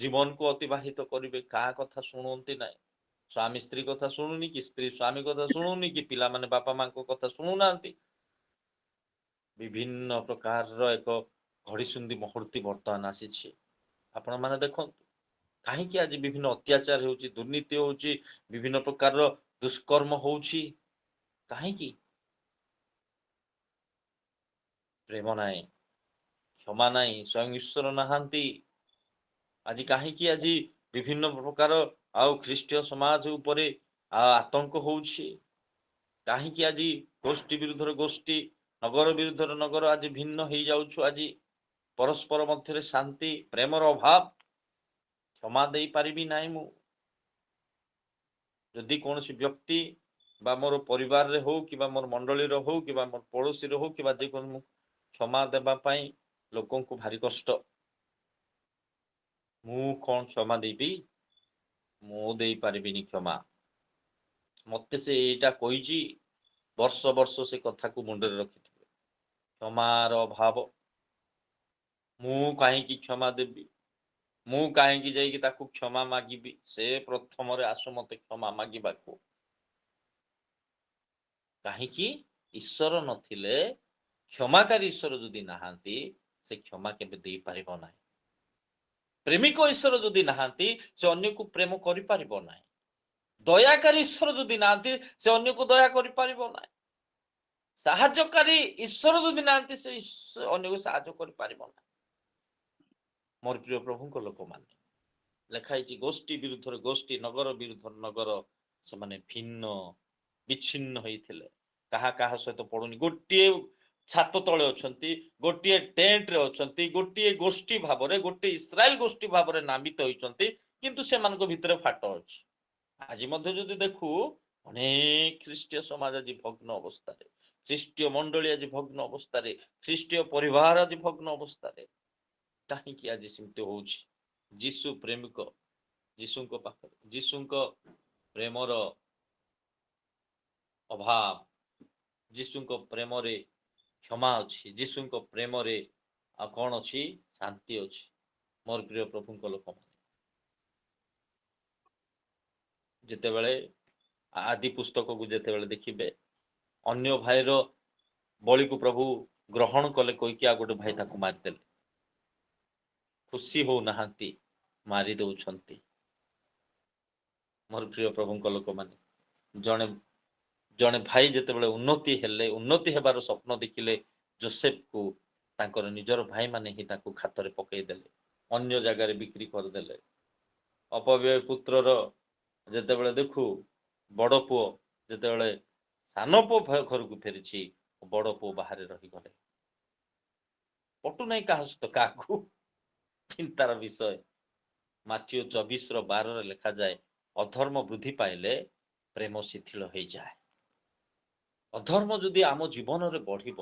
ଜୀବନକୁ ଅତିବାହିତ କରିବେ। କାହା କଥା ଶୁଣନ୍ତି ନାହିଁ। ସ୍ୱାମୀ ସ୍ତ୍ରୀ କଥା ଶୁଣୁନି କି, ସ୍ତ୍ରୀ ସ୍ୱାମୀ କଥା ଶୁଣୁନି କି, ପିଲାମାନେ ବାପା ମାଙ୍କ କଥା ଶୁଣୁନାହାନ୍ତି। ବିଭିନ୍ନ ପ୍ରକାରର ଏକ ଘଡ଼ିସନ୍ଧି ମୁହୂର୍ତ୍ତି ବର୍ତ୍ତମାନ ଆସିଛି। ଆପଣମାନେ ଦେଖନ୍ତୁ କାହିଁକି ଆଜି ବିଭିନ୍ନ ଅତ୍ୟାଚାର ହେଉଛି, ଦୁର୍ନୀତି ହେଉଛି, ବିଭିନ୍ନ ପ୍ରକାରର ଦୁଷ୍କର୍ମ ହେଉଛି। କାହିଁକି? ପ୍ରେମ ନାହିଁ, କ୍ଷମା ନାହିଁ, ସ୍ୱୟଂ ଈଶ୍ୱର ନାହାନ୍ତି। ଆଜି କାହିଁକି ଆଜି ବିଭିନ୍ନ ପ୍ରକାର ଆଉ ଖ୍ରୀଷ୍ଟୀୟ ସମାଜ ଉପରେ ଆତଙ୍କ ହେଉଛି? କାହିଁକି ଆଜି ଗୋଷ୍ଠୀ ବିରୁଦ୍ଧରେ ଗୋଷ୍ଠୀ, ନଗର ବିରୁଦ୍ଧରେ ନଗର ଆଜି ଭିନ୍ନ ହେଇଯାଉଛୁ? ଆଜି ପରସ୍ପର ମଧ୍ୟରେ ଶାନ୍ତି, ପ୍ରେମର ଅଭାବ। କ୍ଷମା ଦେଇପାରିବି ନାହିଁ ମୁଁ। ଯଦି କୌଣସି ବ୍ୟକ୍ତି ବା ମୋର ପରିବାରରେ ହଉ କିମ୍ବା ମୋର ମଣ୍ଡଳୀର ହଉ କିମ୍ବା ମୋର ପଡ଼ୋଶୀର ହଉ କିମ୍ବା ଯେକୌଣସି, ମୁଁ କ୍ଷମା ଦେବା ପାଇଁ ଲୋକଙ୍କୁ ଭାରି କଷ୍ଟ। ମୁଁ କଣ କ୍ଷମା ଦେବି? ମୁଁ ଦେଇପାରିବିନି କ୍ଷମା। ମତେ ସେ ଏଇଟା କହିଛି, ବର୍ଷ ବର୍ଷ ସେ କଥାକୁ ମୁଣ୍ଡରେ ରଖିଥିବେ। କ୍ଷମାର ଅଭାବ। ମୁଁ କାହିଁକି କ୍ଷମା ଦେବି? ମୁଁ କାହିଁକି ଯାଇକି ତାକୁ କ୍ଷମା ମାଗିବି? ସେ ପ୍ରଥମରେ ଆସୁ ମତେ କ୍ଷମା ମାଗିବାକୁ। କାହିଁକି? ଈଶ୍ୱର ନଥିଲେ, କ୍ଷମାକାରୀ ଈଶ୍ୱର ଯଦି ନାହାନ୍ତି, ସେ କ୍ଷମା କେବେ ଦେଇପାରିବ ନାହିଁ। ପ୍ରେମିକ ଈଶ୍ୱର ଯଦି ନାହାନ୍ତି, ସେ ଅନ୍ୟକୁ ପ୍ରେମ କରିପାରିବ ନାହିଁ। ଦୟାକାରୀ ଈଶ୍ୱର ଯଦି ନାହାନ୍ତି, ସେ ଅନ୍ୟକୁ ଦୟା କରିପାରିବ ନାହିଁ। ସାହାଯ୍ୟକାରୀ ଈଶ୍ୱର ଯଦି ନାହାନ୍ତି, ସେ ଅନ୍ୟକୁ ସାହାଯ୍ୟ କରିପାରିବ ନାହିଁ। ମୋର ପ୍ରିୟ ପ୍ରଭୁଙ୍କ ଲୋକମାନେ, ଲେଖା ହେଇଛି ଗୋଷ୍ଠୀ ବିରୁଦ୍ଧରେ ଗୋଷ୍ଠୀ, ନଗର ବିରୁଦ୍ଧରେ ନଗର, ସେମାନେ ଭିନ୍ନ ବିଚ୍ଛିନ୍ନ ହେଇଥିଲେ। କାହା କାହା ସହିତ ପଡୁନି। ଗୋଟିଏ ଛାତ ତଳେ ଅଛନ୍ତି, ଗୋଟିଏ ଟେଣ୍ଟରେ ଅଛନ୍ତି, ଗୋଟିଏ ଗୋଷ୍ଠୀ ଭାବରେ, ଗୋଟିଏ ଇସ୍ରାଏଲ ଗୋଷ୍ଠୀ ଭାବରେ ନାମିତ ହୋଇଛନ୍ତି, କିନ୍ତୁ ସେମାନଙ୍କ ଭିତରେ ଫାଟ ଅଛି। ଆଜି ମଧ୍ୟ ଯଦି ଦେଖୁ, ଅନେକ ଖ୍ରୀଷ୍ଟୀୟ ସମାଜ ଆଜି ଭଗ୍ନ ଅବସ୍ଥାରେ, ଖ୍ରୀଷ୍ଟୀୟ ମଣ୍ଡଳୀ ଆଜି ଭଗ୍ନ ଅବସ୍ଥାରେ, ଖ୍ରୀଷ୍ଟୀୟ ପରିବାର ଆଜି ଭଗ୍ନ ଅବସ୍ଥାରେ। କାହିଁକି ଆଜି ସେମିତି ହଉଛି? ଯୀଶୁ ପ୍ରେମିକ, ଯୀଶୁଙ୍କ ପାଖରେ ଯୀଶୁଙ୍କ ପ୍ରେମର ଅଭାବ, ଯୀଶୁଙ୍କ ପ୍ରେମରେ କ୍ଷମା ଅଛି, ଯୀଶୁଙ୍କ ପ୍ରେମରେ ଆଉ କଣ ଅଛି? ଶାନ୍ତି ଅଛି। ମୋର ପ୍ରିୟ ପ୍ରଭୁଙ୍କ ଲୋକମାନେ, ଯେତେବେଳେ ଆଦି ପୁସ୍ତକକୁ ଯେତେବେଳେ ଦେଖିବେ, ଅନ୍ୟ ଭାଇର ବଳିକୁ ପ୍ରଭୁ ଗ୍ରହଣ କଲେ କହିକି ଆଉ ଗୋଟେ ଭାଇ ତାକୁ ମାରିଦେଲେ। ଖୁସି ହଉନାହାନ୍ତି, ମାରି ଦଉଛନ୍ତି। ମୋର ପ୍ରିୟ ପ୍ରଭୁଙ୍କ ଲୋକମାନେ, ଜଣେ ଜଣେ ଭାଇ ଯେତେବେଳେ ଉନ୍ନତି ହେଲେ, ଉନ୍ନତି ହେବାର ସ୍ୱପ୍ନ ଦେଖିଲେ, ଯୋସେଫକୁ ତାଙ୍କର ନିଜର ଭାଇମାନେ ହିଁ ତାକୁ ଖାତରେ ପକେଇଦେଲେ, ଅନ୍ୟ ଜାଗାରେ ବିକ୍ରି କରିଦେଲେ। ଅପବ୍ୟୟ ପୁତ୍ରର ଯେତେବେଳେ ଦେଖୁ, ବଡ଼ ପୁଅ ଯେତେବେଳେ ସାନ ପୁଅ ଘରକୁ ଫେରିଛି, ବଡ଼ ପୁଅ ବାହାରେ ରହିଗଲେ। ପଟୁ ନାହିଁ କାହା ସହିତ କାହାକୁ, ଚିନ୍ତାର ବିଷୟ। ମାଥିଉ 24:12 ଲେଖାଯାଏ, ଅଧର୍ମ ବୃଦ୍ଧି ପାଇଲେ ପ୍ରେମ ଶିଥିଳ ହେଇଯାଏ। ଅଧର୍ମ ଯଦି ଆମ ଜୀବନରେ ବଢିବ,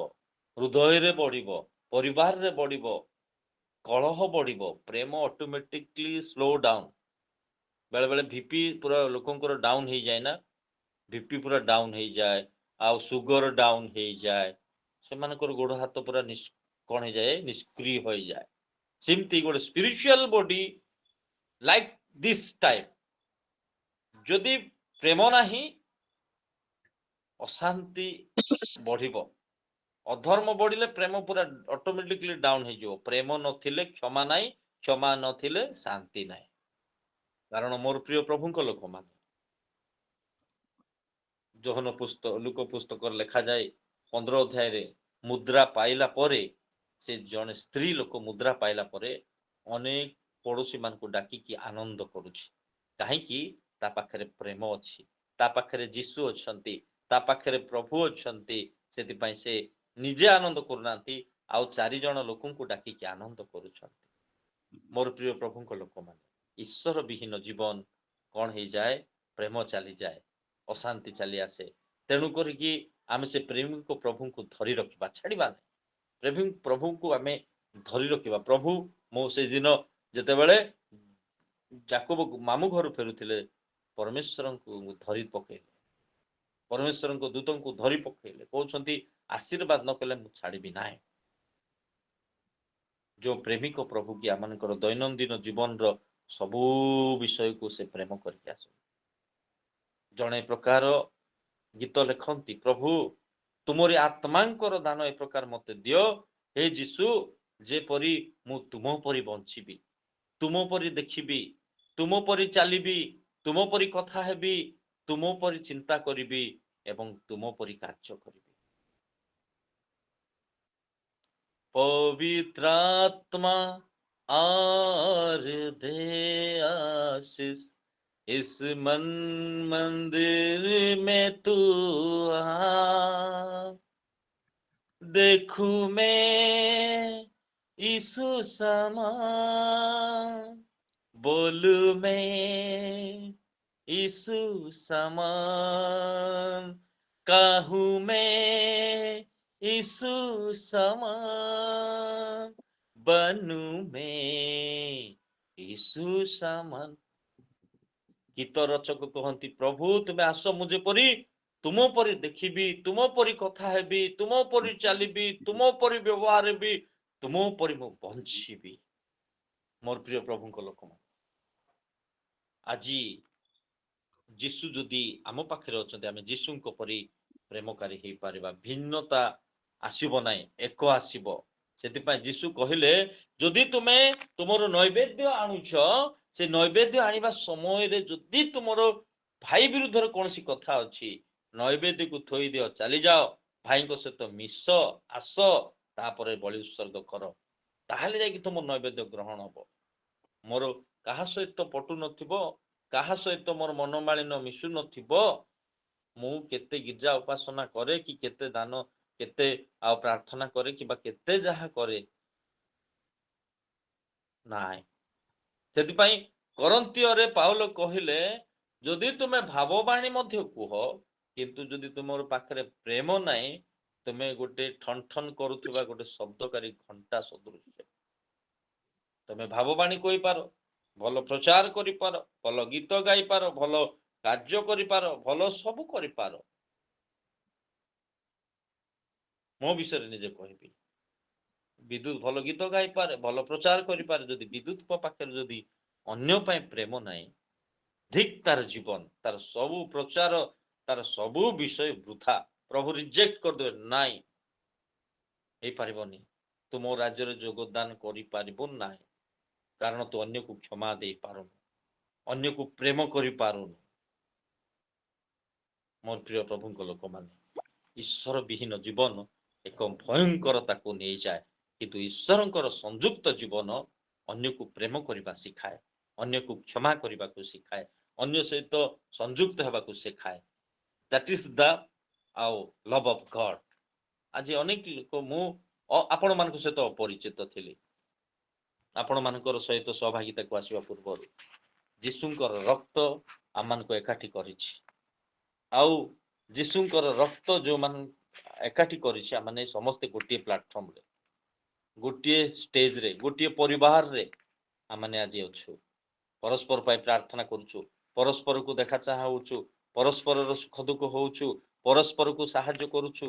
ହୃଦୟରେ ବଢିବ, ପରିବାରରେ ବଢିବ, କଳହ ବଢିବ, ପ୍ରେମ ଅଟୋମେଟିକଲି ସ୍ଲୋ ଡାଉନ୍। ବେଳେବେଳେ ଭିପି ପୁରା ଲୋକଙ୍କର ଡାଉନ୍ ହେଇଯାଏ ନା, ଭିପି ପୁରା ଡାଉନ୍ ହେଇଯାଏ, ଆଉ ସୁଗର ଡାଉନ୍ ହେଇଯାଏ, ସେମାନଙ୍କର ଗୋଡ଼ ହାତ ପୁରା କ'ଣ ହେଇଯାଏ, ନିଷ୍କ୍ରିୟ ହୋଇଯାଏ। ସେମିତି ଗୋଟେ spiritual body like this type, ଯଦି ପ୍ରେମ ନାହିଁ ଅଶାନ୍ତି ବଢିବ। ଅଧର୍ମ ବଢିଲେ ପ୍ରେମ ପୁରା ଅଟୋମେଟିକଲି ଡାଉନ୍ ହେଇଯିବ। ପ୍ରେମ ନଥିଲେ କ୍ଷମା ନାହିଁ, କ୍ଷମା ନଥିଲେ ଶାନ୍ତି ନାହିଁ। କାରଣ ମୋର ପ୍ରିୟ ପ୍ରଭୁଙ୍କ ଲୋକମାନେ, ଲୁକ ପୁସ୍ତକରେ ଲେଖାଯାଏ 15 ଅଧ୍ୟାୟରେ, ମୁଦ୍ରା ପାଇଲା ପରେ, ସେ ଜଣେ ସ୍ତ୍ରୀ ଲୋକ ମୁଦ୍ରା ପାଇଲା ପରେ ଅନେକ ପଡ଼ୋଶୀ ମାନଙ୍କୁ ଡାକିକି ଆନନ୍ଦ କରୁଛି। କାହିଁକି? ତା ପାଖରେ ପ୍ରେମ ଅଛି, ତା ପାଖରେ ଯୀଶୁ ଅଛନ୍ତି, ତା ପାଖରେ ପ୍ରଭୁ ଅଛନ୍ତି। ସେଥିପାଇଁ ସେ ନିଜେ ଆନନ୍ଦ କରୁନାହାନ୍ତି, ଆଉ 4 ଜଣ ଲୋକଙ୍କୁ ଡାକିକି ଆନନ୍ଦ କରୁଛନ୍ତି। ମୋର ପ୍ରିୟ ପ୍ରଭୁଙ୍କ ଲୋକମାନେ, ଈଶ୍ୱର ବିହୀନ ଜୀବନ କ'ଣ ହେଇଯାଏ? ପ୍ରେମ ଚାଲିଯାଏ, ଅଶାନ୍ତି ଚାଲି ଆସେ। ତେଣୁ କରିକି ଆମେ ସେ ପ୍ରେମିକ ପ୍ରଭୁଙ୍କୁ ଧରି ରଖିବା, ଛାଡ଼ିବା ନାହିଁ। ପ୍ରଭୁଙ୍କୁ ଆମେ ଧରି ରଖିବା। ପ୍ରଭୁ ମୁଁ ସେଦିନ ଯେତେବେଳେ ଯାକୋବ ମାମୁଁ ଘରୁ ଫେରୁଥିଲେ, ପରମେଶ୍ୱରଙ୍କୁ ଧରି ପକେଇଲେ, ପରମେଶ୍ୱରଙ୍କ ଦୂତଙ୍କୁ ଧରି ପକେଇଲେ, କହୁଛନ୍ତି ଆଶୀର୍ବାଦ ନ କଲେ ମୁଁ ଛାଡ଼ିବି ନାହିଁ। ଯେଉଁ ପ୍ରେମିକ ପ୍ରଭୁ କି ଆମମାନଙ୍କର ଦୈନନ୍ଦିନ ଜୀବନର ସବୁ ବିଷୟକୁ ସେ ପ୍ରେମ କରିକି ଆସନ୍ତି। ଜଣେ ପ୍ରକାର ଗୀତ ଲେଖନ୍ତି, ପ୍ରଭୁ ତୁମରି ଆତ୍ମାଙ୍କର ଦାନ ଏ ପ୍ରକାର ମତେ ଦିଅ, ହେ ଯୀଶୁ, ଯେପରି ମୁଁ ତୁମ ପରି ବଞ୍ଚିବି, ତୁମ ପରି ଦେଖିବି, ତୁମ ପରି ଚାଲିବି, ତୁମ ପରି କଥା ହେବି, ତୁମ ପରି ଚିନ୍ତା କରିବି ଏବଂ ତୁମ ପରି କାର୍ଯ୍ୟ କରିବି। पवित्रात्मा आर दे आशीष, इस मंदिर में तू आ। देखू मैं यीशु समान, बोलू मैं यीशु समान, कहूँ मैं यीशु समान, बनू मैं यीशु समान। गीत रचक कहती, प्रभु तुम आस, मुझे परी तुम परी देखिबी, तुम परी कथा हेबी, तुम परी चलिबी, तुम परी व्यवहार हेबी, तुम परी मु बंचिबी। मोर प्रिय प्रभुଙ୍କ ଲୋକମାନେ, ଆଜି ଯୀଶୁ ଯଦି ଆମ ପାଖରେ ଅଛନ୍ତି, ଆମେ ଯୀଶୁଙ୍କ ପରି ପ୍ରେମକାରୀ ହେଇପାରିବା। ଭିନ୍ନତା ଆସିବ ନାହିଁ, ଏକ ଆସିବ। ସେଥିପାଇଁ ଯୀଶୁ କହିଲେ, ଯଦି ତୁମେ ତୁମର ନୈବେଦ୍ୟ ଆଣୁଛ, ସେ ନୈବେଦ୍ୟ ଆଣିବା ସମୟରେ ଯଦି ତୁମର ଭାଇ ବିରୁଦ୍ଧରେ କୌଣସି କଥା ଅଛି, ନୈବେଦ୍ୟକୁ ଥୋଇ ଦିଅ, ଚାଲିଯାଅ, ଭାଇଙ୍କ ସହିତ ମିଶ, ଆସ, ତାପରେ ବଳି ଉତ୍ସର୍ଗ କର, ତାହେଲେ ଯାଇକି ତୁମ ନୈବେଦ୍ୟ ଗ୍ରହଣ ହବ। ମୋର କାହା ସହିତ ପଟୁ ନଥିବ, କାହା ସହିତ ମୋର ମନମାଳିନ ମିଶୁ ନଥିବ, ମୁଁ କେତେ ଗୀର୍ଜା ଉପାସନା କରେ କି କେତେ ଦାନ, କେତେ ଆଉ ପ୍ରାର୍ଥନା କରେ କିମ୍ବା କେତେ ଯାହା କରେ ନାଇଁ। ସେଥିପାଇଁ କରନ୍ତିୟରେ ପାଉଲ କହିଲେ, ଯଦି ତୁମେ ଭାବବାଣୀ ମଧ୍ୟ କୁହ, କିନ୍ତୁ ଯଦି ତୁମର ପାଖରେ ପ୍ରେମ ନାହିଁ, ତୁମେ ଗୋଟେ ଠନ ଠନ କରୁଥିବା ଗୋଟେ ଶବ୍ଦକାରୀ ଘଣ୍ଟା ସଦୃଶ। ତୁମେ ଭାବବାଣୀ କହିପାର, ଭଲ ପ୍ରଚାର କରିପାର, ଭଲ ଗୀତ ଗାଇପାର, ଭଲ କାର୍ଯ୍ୟ କରିପାର, ଭଲ ସବୁ କରିପାର। ମୋ ବିଷୟରେ ନିଜେ କହିବି, ବିଦ୍ୟୁତ ଭଲ ଗୀତ ଗାଇପାରେ, ଭଲ ପ୍ରଚାର କରିପାରେ, ଯଦି ବିଦ୍ୟୁତ ପାଖରେ ଯଦି ଅନ୍ୟ ପାଇଁ ପ୍ରେମ ନାହିଁ, ଧିକ୍ ତାର ଜୀବନ, ତାର ସବୁ ପ୍ରଚାର, ତାର ସବୁ ବିଷୟ ବୃଥା। ପ୍ରଭୁ ରିଜେକ୍ଟ କରିଦେବେ, ନାଇଁ ହେଇପାରିବନି, ତୁ ମୋ ରାଜ୍ୟରେ ଯୋଗଦାନ କରିପାରିବୁ ନାହିଁ। କାରଣ ତୁ ଅନ୍ୟକୁ କ୍ଷମା ଦେଇପାରୁନୁ, ଅନ୍ୟକୁ ପ୍ରେମ କରିପାରୁନୁ। ମୋର ପ୍ରିୟ ପ୍ରଭୁଙ୍କ ଲୋକମାନେ, ଈଶ୍ୱର ବିହୀନ ଜୀବନ ଏକ ଭୟଙ୍କରତାକୁ ନେଇଯାଏ, କିନ୍ତୁ ଈଶ୍ୱରଙ୍କର ସଂଯୁକ୍ତ ଜୀବନ ଅନ୍ୟକୁ ପ୍ରେମ କରିବା ଶିଖାଏ, ଅନ୍ୟକୁ କ୍ଷମା କରିବାକୁ ଶିଖାଏ, ଅନ୍ୟ ସହିତ ସଂଯୁକ୍ତ ହେବାକୁ ଶିଖାଏ। That is the love of God. ଆଜି ଅନେକ ଲୋକ, ମୁଁ ଆପଣମାନଙ୍କ ସହିତ ଅପରିଚିତ ଥିଲି, ଆପଣମାନଙ୍କର ସହିତ ସହଭାଗିତାକୁ ଆସିବା ପୂର୍ବରୁ ଯୀଶୁଙ୍କର ରକ୍ତ ଆମମାନଙ୍କୁ ଏକାଠି କରିଛି। ଆଉ ଯୀଶୁଙ୍କର ରକ୍ତ ଯେଉଁମାନେ ଏକାଠି କରିଛି, ଆମେ ସମସ୍ତେ ଗୋଟିଏ ପ୍ଲାଟଫର୍ମରେ, ଗୋଟିଏ ଷ୍ଟେଜରେ, ଗୋଟିଏ ପରିବାରରେ ଆମେ ଆଜି ଅଛୁ। ପରସ୍ପର ପାଇଁ ପ୍ରାର୍ଥନା କରୁଛୁ, ପରସ୍ପରକୁ ଦେଖା ଚାହାଁ ହେଉଛୁ, ପରସ୍ପରର ସୁଖ ଦୁଃଖ ହେଉଛୁ, ପରସ୍ପରକୁ ସାହାଯ୍ୟ କରୁଛୁ।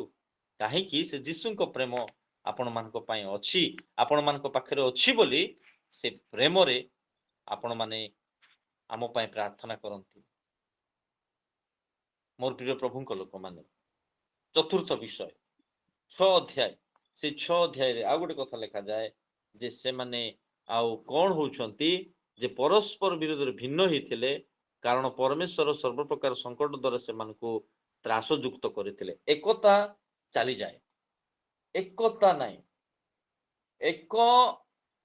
କାହିଁକି? ସେ ଯୀଶୁଙ୍କ ପ୍ରେମ ଆପଣମାନଙ୍କ ପାଇଁ ଅଛି, ଆପଣମାନଙ୍କ ପାଖରେ ଅଛି ବୋଲି ସେ ପ୍ରେମରେ ଆପଣମାନେ ଆମ ପାଇଁ ପ୍ରାର୍ଥନା କରନ୍ତି। ମୋର ପ୍ରିୟ ପ୍ରଭୁଙ୍କ ଲୋକମାନେ, ଚତୁର୍ଥ ବିଷୟ 6 ଅଧ୍ୟାୟ, ସେ 6 ଅଧ୍ୟାୟରେ ଆଉ ଗୋଟେ କଥା ଲେଖାଯାଏ ଯେ ସେମାନେ ଆଉ କ'ଣ ହଉଛନ୍ତି, ଯେ ପରସ୍ପର ବିରୋଧରେ ଭିନ୍ନ ହେଇଥିଲେ, କାରଣ ପରମେଶ୍ୱର ସର୍ବପ୍ରକାର ସଙ୍କଟ ଦ୍ୱାରା ସେମାନଙ୍କୁ ତ୍ରାସଯୁକ୍ତ କରିଥିଲେ। ଏକତା ଚାଲିଯାଏ, ଏକତା ନାହିଁ,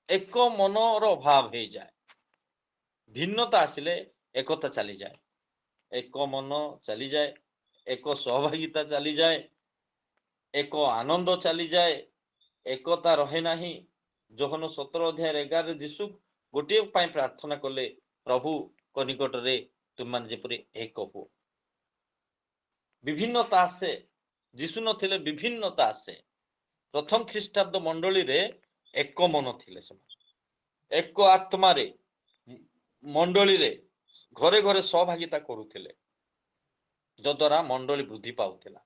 ଏକ ମନର ଅଭାବ ହେଇଯାଏ। ଭିନ୍ନତା ଆସିଲେ ଏକତା ଚାଲିଯାଏ, ଏକ ମନ ଚାଲିଯାଏ, ଏକ ସହଭାଗିତା ଚାଲିଯାଏ, ଏକ ଆନନ୍ଦ ଚାଲିଯାଏ, ଏକତା ରହେ ନାହିଁ। ଯୋହନ 17 ଅଧ୍ୟାୟ 11ରେ ଯୀଶୁ ଗୋଟିଏ ପାଇଁ ପ୍ରାର୍ଥନା କଲେ, ପ୍ରଭୁଙ୍କ ନିକଟରେ ତୁମମାନେ ଯେପରି ଏକ ହୁଅ। ବିଭିନ୍ନତା ଆସେ, ଯୀଶୁ ନଥିଲେ ବିଭିନ୍ନତା ଆସେ। ପ୍ରଥମ ଖ୍ରୀଷ୍ଟାବ୍ଦ ମଣ୍ଡଳୀରେ ଏକ ମନ ଥିଲେ, ସେମାନେ ଏକ ଆତ୍ମାରେ ମଣ୍ଡଳୀରେ ଘରେ ଘରେ ସହଭାଗିତା କରୁଥିଲେ, ଯଦ୍ୱାରା ମଣ୍ଡଳୀ ବୃଦ୍ଧି ପାଉଥିଲା।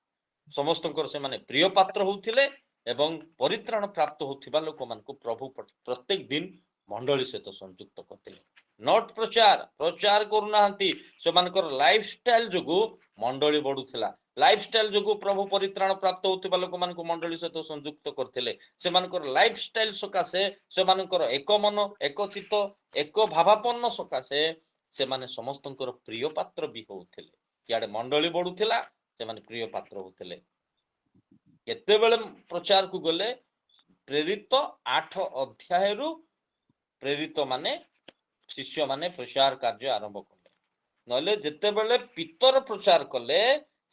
ସମସ୍ତଙ୍କର ସେମାନେ ପ୍ରିୟ ପାତ୍ର ହଉଥିଲେ ଏବଂ ପରିତ୍ରାଣ ପ୍ରାପ୍ତ ହଉଥିବା ଲୋକମାନଙ୍କୁ ପ୍ରଭୁ ପ୍ରତ୍ୟେକ ଦିନ ମଣ୍ଡଳୀ ସହିତ ସଂଯୁକ୍ତ କରିଥିଲେ। ନଟ୍ ପ୍ରଚାର କରୁନାହାନ୍ତି, ସେମାନଙ୍କର ଲାଇଫଷ୍ଟାଇଲ ଯୋଗୁଁ ମଣ୍ଡଳୀ ବଢୁଥିଲା। ଲାଇଫଷ୍ଟାଇଲ ଯୋଗୁଁ ପ୍ରଭୁ ପରିତ୍ରାଣ ପ୍ରାପ୍ତ ହଉଥିବା ଲୋକମାନଙ୍କୁ ମଣ୍ଡଳୀ ସହିତ ସଂଯୁକ୍ତ କରିଥିଲେ। ସେମାନଙ୍କର ଲାଇଫଷ୍ଟାଇଲ ସକାଶେ, ସେମାନଙ୍କର ଏକ ମନ, ଏକ ଚିତ୍ତ, ଏକ ଭାବାପନ୍ନ ସକାଶେ ସେମାନେ ସମସ୍ତଙ୍କର ପ୍ରିୟ ପାତ୍ର ବି ହଉଥିଲେ। ଇଆଡେ ମଣ୍ଡଳୀ ବଢୁଥିଲା, ସେମାନେ ପ୍ରିୟ ପାତ୍ର ହଉଥିଲେ। କେତେବେଳେ ପ୍ରଚାରକୁ ଗଲେ, ପ୍ରେରିତ 8 ଅଧ୍ୟାୟରୁ ପ୍ରେରିତ ମାନେ, ଶିଷ୍ୟମାନେ ପ୍ରଚାର କାର୍ଯ୍ୟ ଆରମ୍ଭ କଲେ। ନହେଲେ ଯେତେବେଳେ ପିତର ପ୍ରଚାର କଲେ,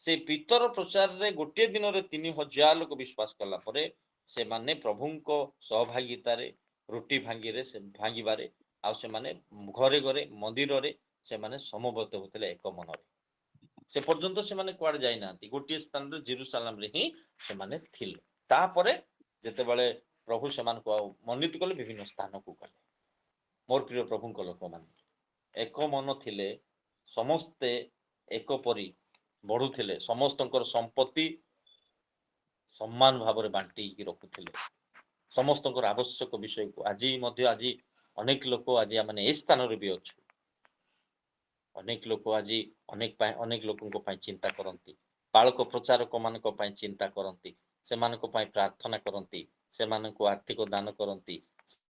ସେ ପିତର ପ୍ରଚାରରେ ଗୋଟିଏ ଦିନରେ 3000 ଲୋକ ବିଶ୍ୱାସ କଲା ପରେ ସେମାନେ ପ୍ରଭୁଙ୍କ ସହଭାଗିତାରେ, ରୁଟି ଭାଙ୍ଗିବାରେ, ଆଉ ସେମାନେ ଘରେ ଘରେ ମନ୍ଦିରରେ ସେମାନେ ସମବେତ ହେଉଥିଲେ ଏକ ମନରେ। ସେ ପର୍ଯ୍ୟନ୍ତ ସେମାନେ କୁଆଡେ ଯାଇନାହାନ୍ତି, ଗୋଟିଏ ସ୍ଥାନରେ ଜେରୁସାଲାମରେ ହିଁ ସେମାନେ ଥିଲେ। ତାପରେ ଯେତେବେଳେ ପ୍ରଭୁ ସେମାନଙ୍କୁ ଆଉ ମନୋନୀତ କଲେ, ବିଭିନ୍ନ ସ୍ଥାନକୁ ଗଲେ। ମୋର ପ୍ରିୟ ପ୍ରଭୁଙ୍କ ଲୋକମାନେ, ଏକ ମନ ଥିଲେ, ସମସ୍ତେ ଏକ ପରି ବଢୁଥିଲେ, ସମସ୍ତଙ୍କର ସମ୍ପତ୍ତି ସମାନ ଭାବରେ ବାଣ୍ଟିକି ରଖୁଥିଲେ, ସମସ୍ତଙ୍କର ଆବଶ୍ୟକ ବିଷୟକୁ। ଆଜି ଅନେକ ଲୋକ, ଆଜି ଆମେ ଏ ସ୍ଥାନରେ ବି ଅଛୁ, ଅନେକ ଲୋକ ଆଜି ଅନେକ ଲୋକଙ୍କ ପାଇଁ ଚିନ୍ତା କରନ୍ତି, ବାଳକ ପ୍ରଚାରକ ମାନଙ୍କ ପାଇଁ ଚିନ୍ତା କରନ୍ତି, ସେମାନଙ୍କ ପାଇଁ ପ୍ରାର୍ଥନା କରନ୍ତି, ସେମାନଙ୍କୁ ଆର୍ଥିକ ଦାନ କରନ୍ତି,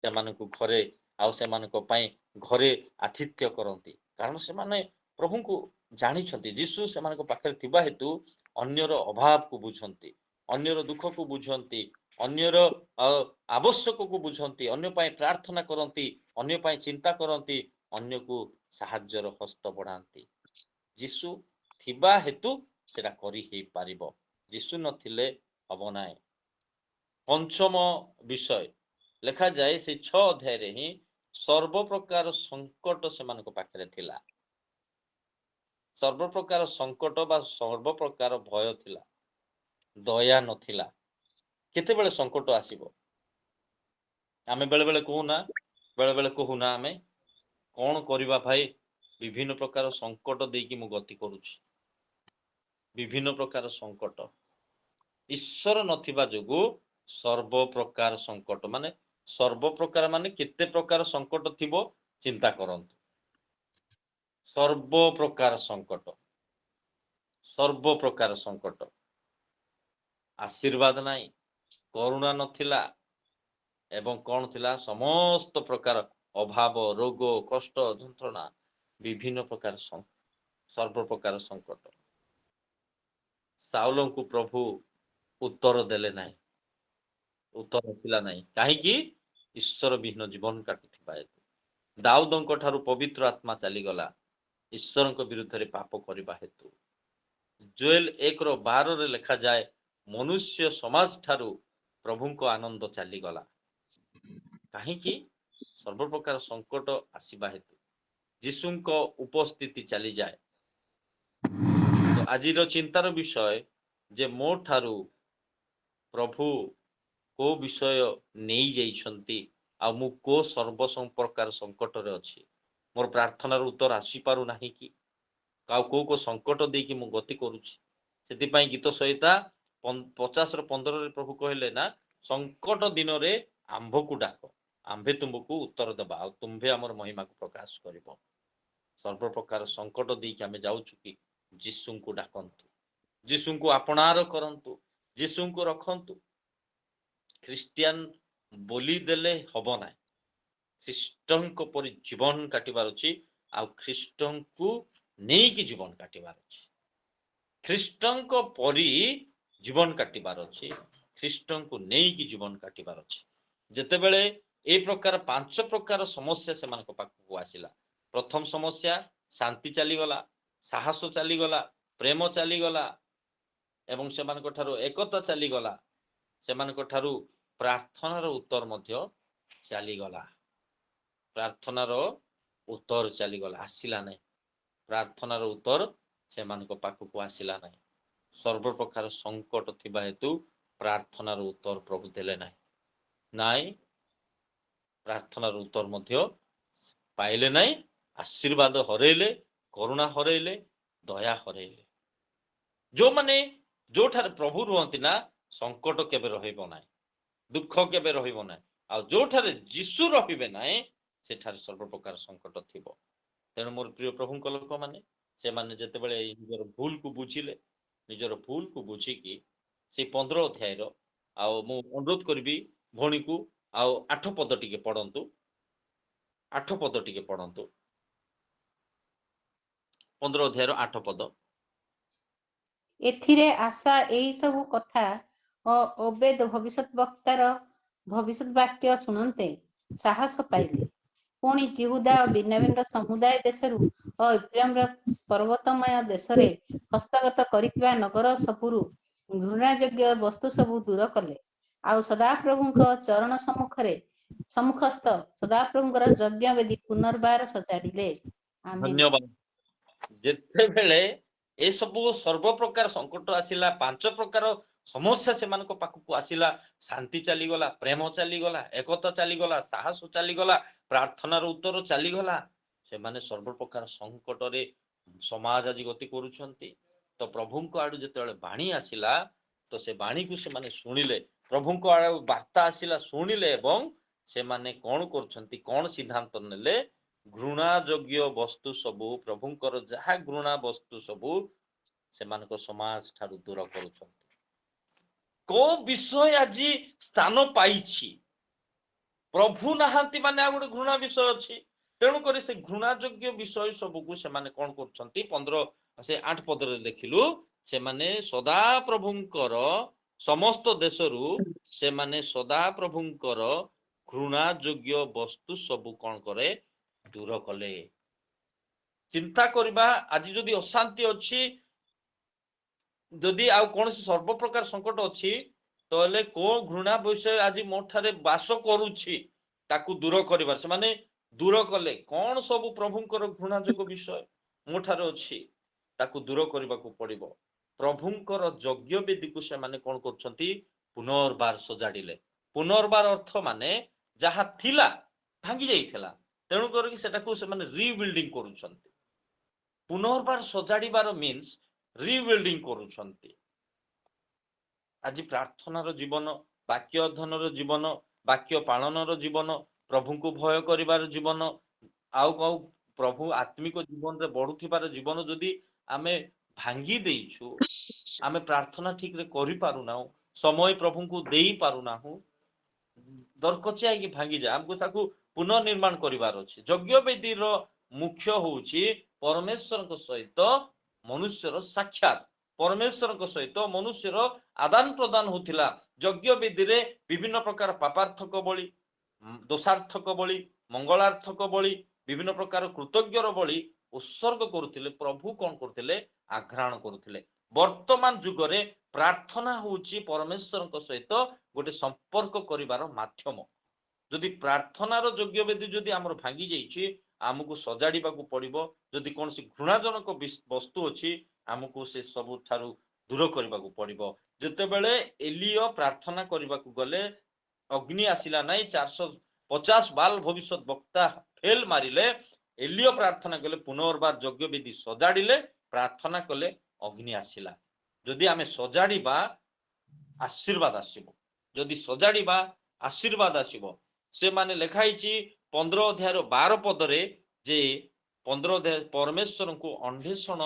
ସେମାନଙ୍କୁ ଘରେ ଆଉ ସେମାନଙ୍କ ପାଇଁ ଘରେ ଆତିଥ୍ୟ କରନ୍ତି। କାରଣ ସେମାନେ ପ୍ରଭୁଙ୍କୁ ଜାଣିଛନ୍ତି, ଯୀଶୁ ସେମାନଙ୍କ ପାଖରେ ଥିବା ହେତୁ ଅନ୍ୟର ଅଭାବକୁ ବୁଝନ୍ତି, ଅନ୍ୟର ଦୁଃଖକୁ ବୁଝନ୍ତି, ଅନ୍ୟର ଆବଶ୍ୟକକୁ ବୁଝନ୍ତି, ଅନ୍ୟ ପାଇଁ ପ୍ରାର୍ଥନା କରନ୍ତି, ଅନ୍ୟ ପାଇଁ ଚିନ୍ତା କରନ୍ତି, ଅନ୍ୟକୁ ସାହାଯ୍ୟର ହସ୍ତ ବଢାନ୍ତି। ଯୀଶୁ ଥିବା ହେତୁ ସେଟା କରି ହେଇପାରିବ, ଯୀଶୁ ନଥିଲେ ହବ ନାହିଁ। ପଞ୍ଚମ ବିଷୟ ଲେଖାଯାଏ, ସେ 6 ଅଧ୍ୟାୟରେ ହିଁ ସର୍ବପ୍ରକାର ସଙ୍କଟ ସେମାନଙ୍କ ପାଖରେ ଥିଲା। ସର୍ବପ୍ରକାର ସଙ୍କଟ ବା ସର୍ବପ୍ରକାର ଭୟ ଥିଲା, ଦୟା ନଥିଲା। କେତେବେଳେ ସଙ୍କଟ ଆସିବ? ଆମେ ବେଳେବେଳେ କହୁନା ଆମେ କ'ଣ କରିବା ଭାଇ, ବିଭିନ୍ନ ପ୍ରକାର ସଙ୍କଟ ଦେଇକି ମୁଁ ଗତି କରୁଛି, ବିଭିନ୍ନ ପ୍ରକାର ସଙ୍କଟ। ଈଶ୍ୱର ନଥିବା ଯୋଗୁଁ ସର୍ବପ୍ରକାର ସଙ୍କଟ, ମାନେ ସର୍ବପ୍ରକାର ମାନେ କେତେ ପ୍ରକାର ସଙ୍କଟ ଥିବ ଚିନ୍ତା କରନ୍ତୁ। ସର୍ବପ୍ରକାର ସଙ୍କଟ, ଆଶୀର୍ବାଦ ନାହିଁ, କରୁଣା ନଥିଲା, ଏବଂ କ'ଣ ଥିଲା? ସମସ୍ତ ପ୍ରକାର ଅଭାବ, ରୋଗ, କଷ୍ଟ, ଯନ୍ତ୍ରଣା, ବିଭିନ୍ନ ପ୍ରକାର ସର୍ବ ପ୍ରକାର ସଙ୍କଟ। ସାଉଲଙ୍କୁ ପ୍ରଭୁ ଉତ୍ତର ଦେଲେ ନାହିଁ, ଉତ୍ତର ଥିଲା ନାହିଁ। କାହିଁକି? ଈଶ୍ୱର ବିହୀନ ଜୀବନ କାଟୁଥିବା ହେତୁ। ଦାଉଦଙ୍କ ଠାରୁ ପବିତ୍ର ଆତ୍ମା ଚାଲିଗଲା ଈଶ୍ୱରଙ୍କ ବିରୁଦ୍ଧରେ ପାପ କରିବା ହେତୁ। ଜୋଏଲ 1:12 ଲେଖାଯାଏ, ମନୁଷ୍ୟ ସମାଜ ଠାରୁ ପ୍ରଭୁଙ୍କ ଆନନ୍ଦ ଚାଲିଗଲା। କାହିଁକି? ସର୍ବପ୍ରକାର ସଙ୍କଟ ଆସିବା ହେତୁ ଯୀଶୁଙ୍କ ଉପସ୍ଥିତି ଚାଲିଯାଏ। ତ ଆଜିର ଚିନ୍ତାର ବିଷୟ ଯେ ମୋ ଠାରୁ ପ୍ରଭୁ କୋଉ ବିଷୟ ନେଇ ଯାଇଛନ୍ତି ଆଉ ମୁଁ କୋଉ ପ୍ରକାର ସଙ୍କଟରେ ଅଛି। ମୋର ପ୍ରାର୍ଥନାର ଉତ୍ତର ଆସିପାରୁନାହିଁ କି? ଆଉ କୋଉ ସଙ୍କଟ ଦେଇକି ମୁଁ ଗତି କରୁଛି। ସେଥିପାଇଁ ଗୀତ ସଂହିତା 50:15 ପ୍ରଭୁ କହିଲେ ନା, ସଙ୍କଟ ଦିନରେ ଆମ୍ଭକୁ ଡାକ, ଆମ୍ଭେ ତୁମକୁ ଉତ୍ତର ଦେବା ଆଉ ତୁମ୍ଭେ ଆମର ମହିମାକୁ ପ୍ରକାଶ କରିବ। ସର୍ବପ୍ରକାର ସଙ୍କଟ ଦେଇକି ଆମେ ଯାଉଛୁ କି? ଯୀଶୁଙ୍କୁ ଡାକନ୍ତୁ, ଯୀଶୁଙ୍କୁ ଆପଣାର କରନ୍ତୁ, ଯୀଶୁଙ୍କୁ ରଖନ୍ତୁ। ଖ୍ରୀଷ୍ଟିଆନ ବୋଲି ଦେଲେ ହବ ନାହିଁ। ଖ୍ରୀଷ୍ଟଙ୍କ ପରି ଜୀବନ କାଟିବାର ଅଛି ଆଉ ଖ୍ରୀଷ୍ଟଙ୍କୁ ନେଇକି ଜୀବନ କାଟିବାର ଅଛି। ଖ୍ରୀଷ୍ଟଙ୍କ ପରି ଜୀବନ କାଟିବାର ଅଛି, ଖ୍ରୀଷ୍ଟଙ୍କୁ ନେଇକି ଜୀବନ କାଟିବାର ଅଛି। ଯେତେବେଳେ ଏ ପ୍ରକାର 5 ପ୍ରକାର ସମସ୍ୟା ସେମାନଙ୍କ ପାଖକୁ ଆସିଲା, ପ୍ରଥମ ସମସ୍ୟା ଶାନ୍ତି ଚାଲିଗଲା, ସାହସ ଚାଲିଗଲା, ପ୍ରେମ ଚାଲିଗଲା ଏବଂ ସେମାନଙ୍କ ଠାରୁ ଏକତା ଚାଲିଗଲା। ସେମାନଙ୍କ ଠାରୁ ପ୍ରାର୍ଥନାର ଉତ୍ତର ମଧ୍ୟ ଚାଲିଗଲା। ପ୍ରାର୍ଥନାର ଉତ୍ତର ଚାଲିଗଲା, ଆସିଲା ନାହିଁ। ପ୍ରାର୍ଥନାର ଉତ୍ତର ସେମାନଙ୍କ ପାଖକୁ ଆସିଲା ନାହିଁ। ସର୍ବପ୍ରକାର ସଙ୍କଟ ଥିବା ହେତୁ ପ୍ରାର୍ଥନାର ଉତ୍ତର ପ୍ରଭୁ ଦେଲେ ନାହିଁ। ନାଇଁ, ପ୍ରାର୍ଥନାର ଉତ୍ତର ମଧ୍ୟ ପାଇଲେ ନାହିଁ। ଆଶୀର୍ବାଦ ହରେଇଲେ, କରୁଣା ହରେଇଲେ, ଦୟା ହରେଇଲେ। ଯୋଉଠାରେ ପ୍ରଭୁ ରୁହନ୍ତି ନା, ସଙ୍କଟ କେବେ ରହିବ ନାହିଁ, ଦୁଃଖ କେବେ ରହିବ ନାହିଁ। ଆଉ ଯୋଉଠାରେ ଯୀଶୁ ରହିବେ ନାହିଁ, ସେଠାରେ ସର୍ବପ୍ରକାର ସଙ୍କଟ ଥିବ। ତେଣୁ ମୋର ପ୍ରିୟ ପ୍ରଭୁଙ୍କ ଲୋକମାନେ, ସେମାନେ ଯେତେବେଳେ ନିଜର ଭୁଲକୁ ବୁଝିଲେ, ନିଜର ଭୁଲକୁ ବୁଝିକି ସେଇ 15 ଅଧ୍ୟାୟର, ଆଉ ମୁଁ ଅନୁରୋଧ କରିବି ଭଉଣୀକୁ ଆଉ 8 ପଦ ଟିକେ ପଢନ୍ତୁ, 8 ପଦ ଟିକେ ପଢନ୍ତୁ, 15 ଅଧ୍ୟାୟର 8 ପଦ। ଏଥିରେ ଆଶା ଏହି ସବୁ କଥା ଓ ଓବେଦ ଭବିଷ୍ୟତ ବାକ୍ୟ ଶୁଣନ୍ତେ ସାହସ ପାଇଲେ। ପୁଣି ଜିହୁଦା ଓ ବିନ୍ୟାମୀନର ସମୁଦାୟ ଦେଶରୁ ଓ ଇଫ୍ରାଇମର ପର୍ବତମୟ ଦେଶରେ ହସ୍ତଗତ କରିଥିବା ନଗର ସବୁରୁ ଘୃଣାଯୋଗ୍ୟ ବସ୍ତୁ ସବୁ ଦୂର କଲେ। ଆଉ ସଦାପ୍ରଭୁଙ୍କ ଚରଣ ସମ୍ମୁଖସ୍ଥ ସଦାପ୍ରଭୁଙ୍କର ଯଜ୍ଞ ବେଦୀ ପୁନର୍ବାର ସଜାଡ଼ିଲେ। ଆମେନ୍। ଧନ୍ୟବାଦ। ଯେତେବେଳେ ଏସବୁ ସର୍ବପ୍ରକାର ସଙ୍କଟ ଆସିଲା, 5 ପ୍ରକାର ସମସ୍ୟା ସେମାନଙ୍କ ପାଖକୁ ଆସିଲା, ଶାନ୍ତି ଚାଲିଗଲା, ପ୍ରେମ ଚାଲିଗଲା, ଏକତା ଚାଲିଗଲା, ସାହସ ଚାଲିଗଲା, ପ୍ରାର୍ଥନାର ଉତ୍ତର ଚାଲିଗଲା। ସେମାନେ ସର୍ବପ୍ରକାର ସଙ୍କଟରେ ସମାଜ ଆଜି ଗତି କରୁଛନ୍ତି। ତ ପ୍ରଭୁଙ୍କ ଆଡୁ ଯେତେବେଳେ ବାଣୀ ଆସିଲା, ତ ସେ ବାଣୀକୁ ସେମାନେ ଶୁଣିଲେ, ପ୍ରଭୁଙ୍କ ଆଡୁ ବାର୍ତ୍ତା ଆସିଲା, ଶୁଣିଲେ ଏବଂ ସେମାନେ କଣ କରୁଛନ୍ତି, କଣ ସିଦ୍ଧାନ୍ତ ନେଲେ? ଘୃଣା ଯୋଗ୍ୟ ବସ୍ତୁ ସବୁ, ପ୍ରଭୁଙ୍କର ଯାହା ଘୃଣା ବସ୍ତୁ ସବୁ ସେମାନଙ୍କ ସମାଜ ଠାରୁ ଦୂର କରୁଛନ୍ତି। କୋଉ ବିଷୟ ଆଜି ସ୍ଥାନ ପାଇଛି? ପ୍ରଭୁ ନାହାନ୍ତି ମାନେ ଆଉ ଗୋଟେ ଘୃଣା ବିଷୟ ଅଛି। ତେଣୁକରି ସେ ଘୃଣା ଯୋଗ୍ୟ ବିଷୟ ସବୁକୁ ସେମାନେ କଣ କରୁଛନ୍ତି? 8 ପଦରେ ଦେଖିଲୁ, ସେମାନେ ସଦା ପ୍ରଭୁଙ୍କର ସମସ୍ତ ଦେଶରୁ ସେମାନେ ସଦା ପ୍ରଭୁଙ୍କର ଘୃଣା ଯୋଗ୍ୟ ବସ୍ତୁ ସବୁ କଣ କରେ? ଦୂର କଲେ। ଚିନ୍ତା କରିବା, ଆଜି ଯଦି ଅଶାନ୍ତି ଅଛି, ଯଦି ଆଉ କୌଣସି ସର୍ବପ୍ରକାର ସଙ୍କଟ ଅଛି, ତାହେଲେ କୋଉ ଘୃଣା ବିଷୟ ଆଜି ମୋ ଠାରେ ବାସ କରୁଛି ତାକୁ ଦୂର କରିବାର ସେମାନେ ଦୂର କଲେ। କଣ ସବୁ ପ୍ରଭୁଙ୍କର ଘୃଣା ଯୋଗ୍ୟ ବିଷୟ ମୋ ଠାରେ ଅଛି, ତାକୁ ଦୂର କରିବାକୁ ପଡିବ। ପ୍ରଭୁଙ୍କର ଯଜ୍ଞ ବେଦୀକୁ ସେମାନେ କଣ କରୁଛନ୍ତି? ପୁନର୍ବାର ସଜାଡ଼ିଲେ। ପୁନର୍ବାର ଅର୍ଥ ମାନେ ଯାହା ଥିଲା ଭାଙ୍ଗି ଯାଇଥିଲା, ତେଣୁ କରିକି ସେଟାକୁ ସେମାନେ ରିବିଲ୍ଡିଂ କରୁଛନ୍ତି। ପୁନର୍ବାର ସଜାଡ଼ିବାର ମିନ୍ସ ରିବିଲ୍ଡିଂ କରୁଛନ୍ତି। ଆଜି ପ୍ରାର୍ଥନାର ଜୀବନ, ବାକ୍ୟ ଅଧ୍ୟୟନର ଜୀବନ, ବାକ୍ୟ ପାଳନର ଜୀବନ, ପ୍ରଭୁଙ୍କୁ ଭୟ କରିବାର ଜୀବନ, ଆଉ ପ୍ରଭୁ ଆତ୍ମିକ ଜୀବନରେ ବଢୁଥିବାର ଜୀବନ ଯଦି ଆମେ ଭାଙ୍ଗି ଦେଇଛୁ, ଆମେ ପ୍ରାର୍ଥନା ଠିକରେ କରିପାରୁନାହୁଁ, ସମୟ ପ୍ରଭୁଙ୍କୁ ଦେଇ ପାରୁନାହୁଁ, ଦରକଚିଆ ହେଇକି ଭାଙ୍ଗିଯାଏ। ଆମକୁ ତାକୁ ପୁନଃନିର୍ମାଣ କରିବାର ଅଛି। ଯଜ୍ଞ ବେଦୀର ମୁଖ୍ୟ ହଉଛି ପରମେଶ୍ୱରଙ୍କ ସହିତ ମନୁଷ୍ୟର ସାକ୍ଷାତ। ପରମେଶ୍ୱରଙ୍କ ସହିତ ମନୁଷ୍ୟର ଆଦାନ ପ୍ରଦାନ ହଉଥିଲା। ଯଜ୍ଞ ବେଦୀରେ ବିଭିନ୍ନ ପ୍ରକାର ପାପାର୍ଥକ ବଳି, ଦୋଷାର୍ଥକ ବଳି, ମଙ୍ଗଳାର୍ଥକ ବଳି, ବିଭିନ୍ନ ପ୍ରକାର କୃତଜ୍ଞର ବଳି ଉତ୍ସର୍ଗ କରୁଥିଲେ। ପ୍ରଭୁ କଣ କରୁଥିଲେ? ଆଘ୍ରାଣ କରୁଥିଲେ। ବର୍ତ୍ତମାନ ଯୁଗରେ ପ୍ରାର୍ଥନା ହଉଛି ପରମେଶ୍ୱରଙ୍କ ସହିତ ଗୋଟେ ସମ୍ପର୍କ କରିବାର ମାଧ୍ୟମ। ଯଦି ପ୍ରାର୍ଥନାର ଯଜ୍ଞ ବେଦୀ ଯଦି ଆମର ଭାଙ୍ଗି ଯାଇଛି, ଆମକୁ ସଜାଡ଼ିବାକୁ ପଡ଼ିବ। ଯଦି କୌଣସି ଘୃଣାଜନକ ବସ୍ତୁ ଅଛି, ଆମକୁ ସେ ସବୁଠାରୁ ଦୂର କରିବାକୁ ପଡ଼ିବ। ଯେତେବେଳେ ଏଲିୟ ପ୍ରାର୍ଥନା କରିବାକୁ ଗଲେ, ଅଗ୍ନି ଆସିଲା ନାହିଁ, 450 ବାଲ ଭବିଷ୍ୟତ ବକ୍ତା ଫେଲ ମାରିଲେ। ଏଲିୟ ପ୍ରାର୍ଥନା କଲେ, ପୁନର୍ବାର ଯଜ୍ଞ ବେଦୀ ସଜାଡ଼ିଲେ, ପ୍ରାର୍ଥନା କଲେ, ଅଗ୍ନି ଆସିଲା। ଯଦି ଆମେ ସଜାଡ଼ିବା, ଆଶୀର୍ବାଦ ଆସିବ। ଯଦି ସଜାଡ଼ିବା, ଆଶୀର୍ବାଦ ଆସିବ। ସେମାନେ ଲେଖା ହେଇଛି 15 ଅଧ୍ୟାୟର 12 ପଦରେ ଯେ 15 ଅଧ୍ୟାୟ ପରମେଶ୍ୱରଙ୍କୁ ଅନ୍ୱେଷଣ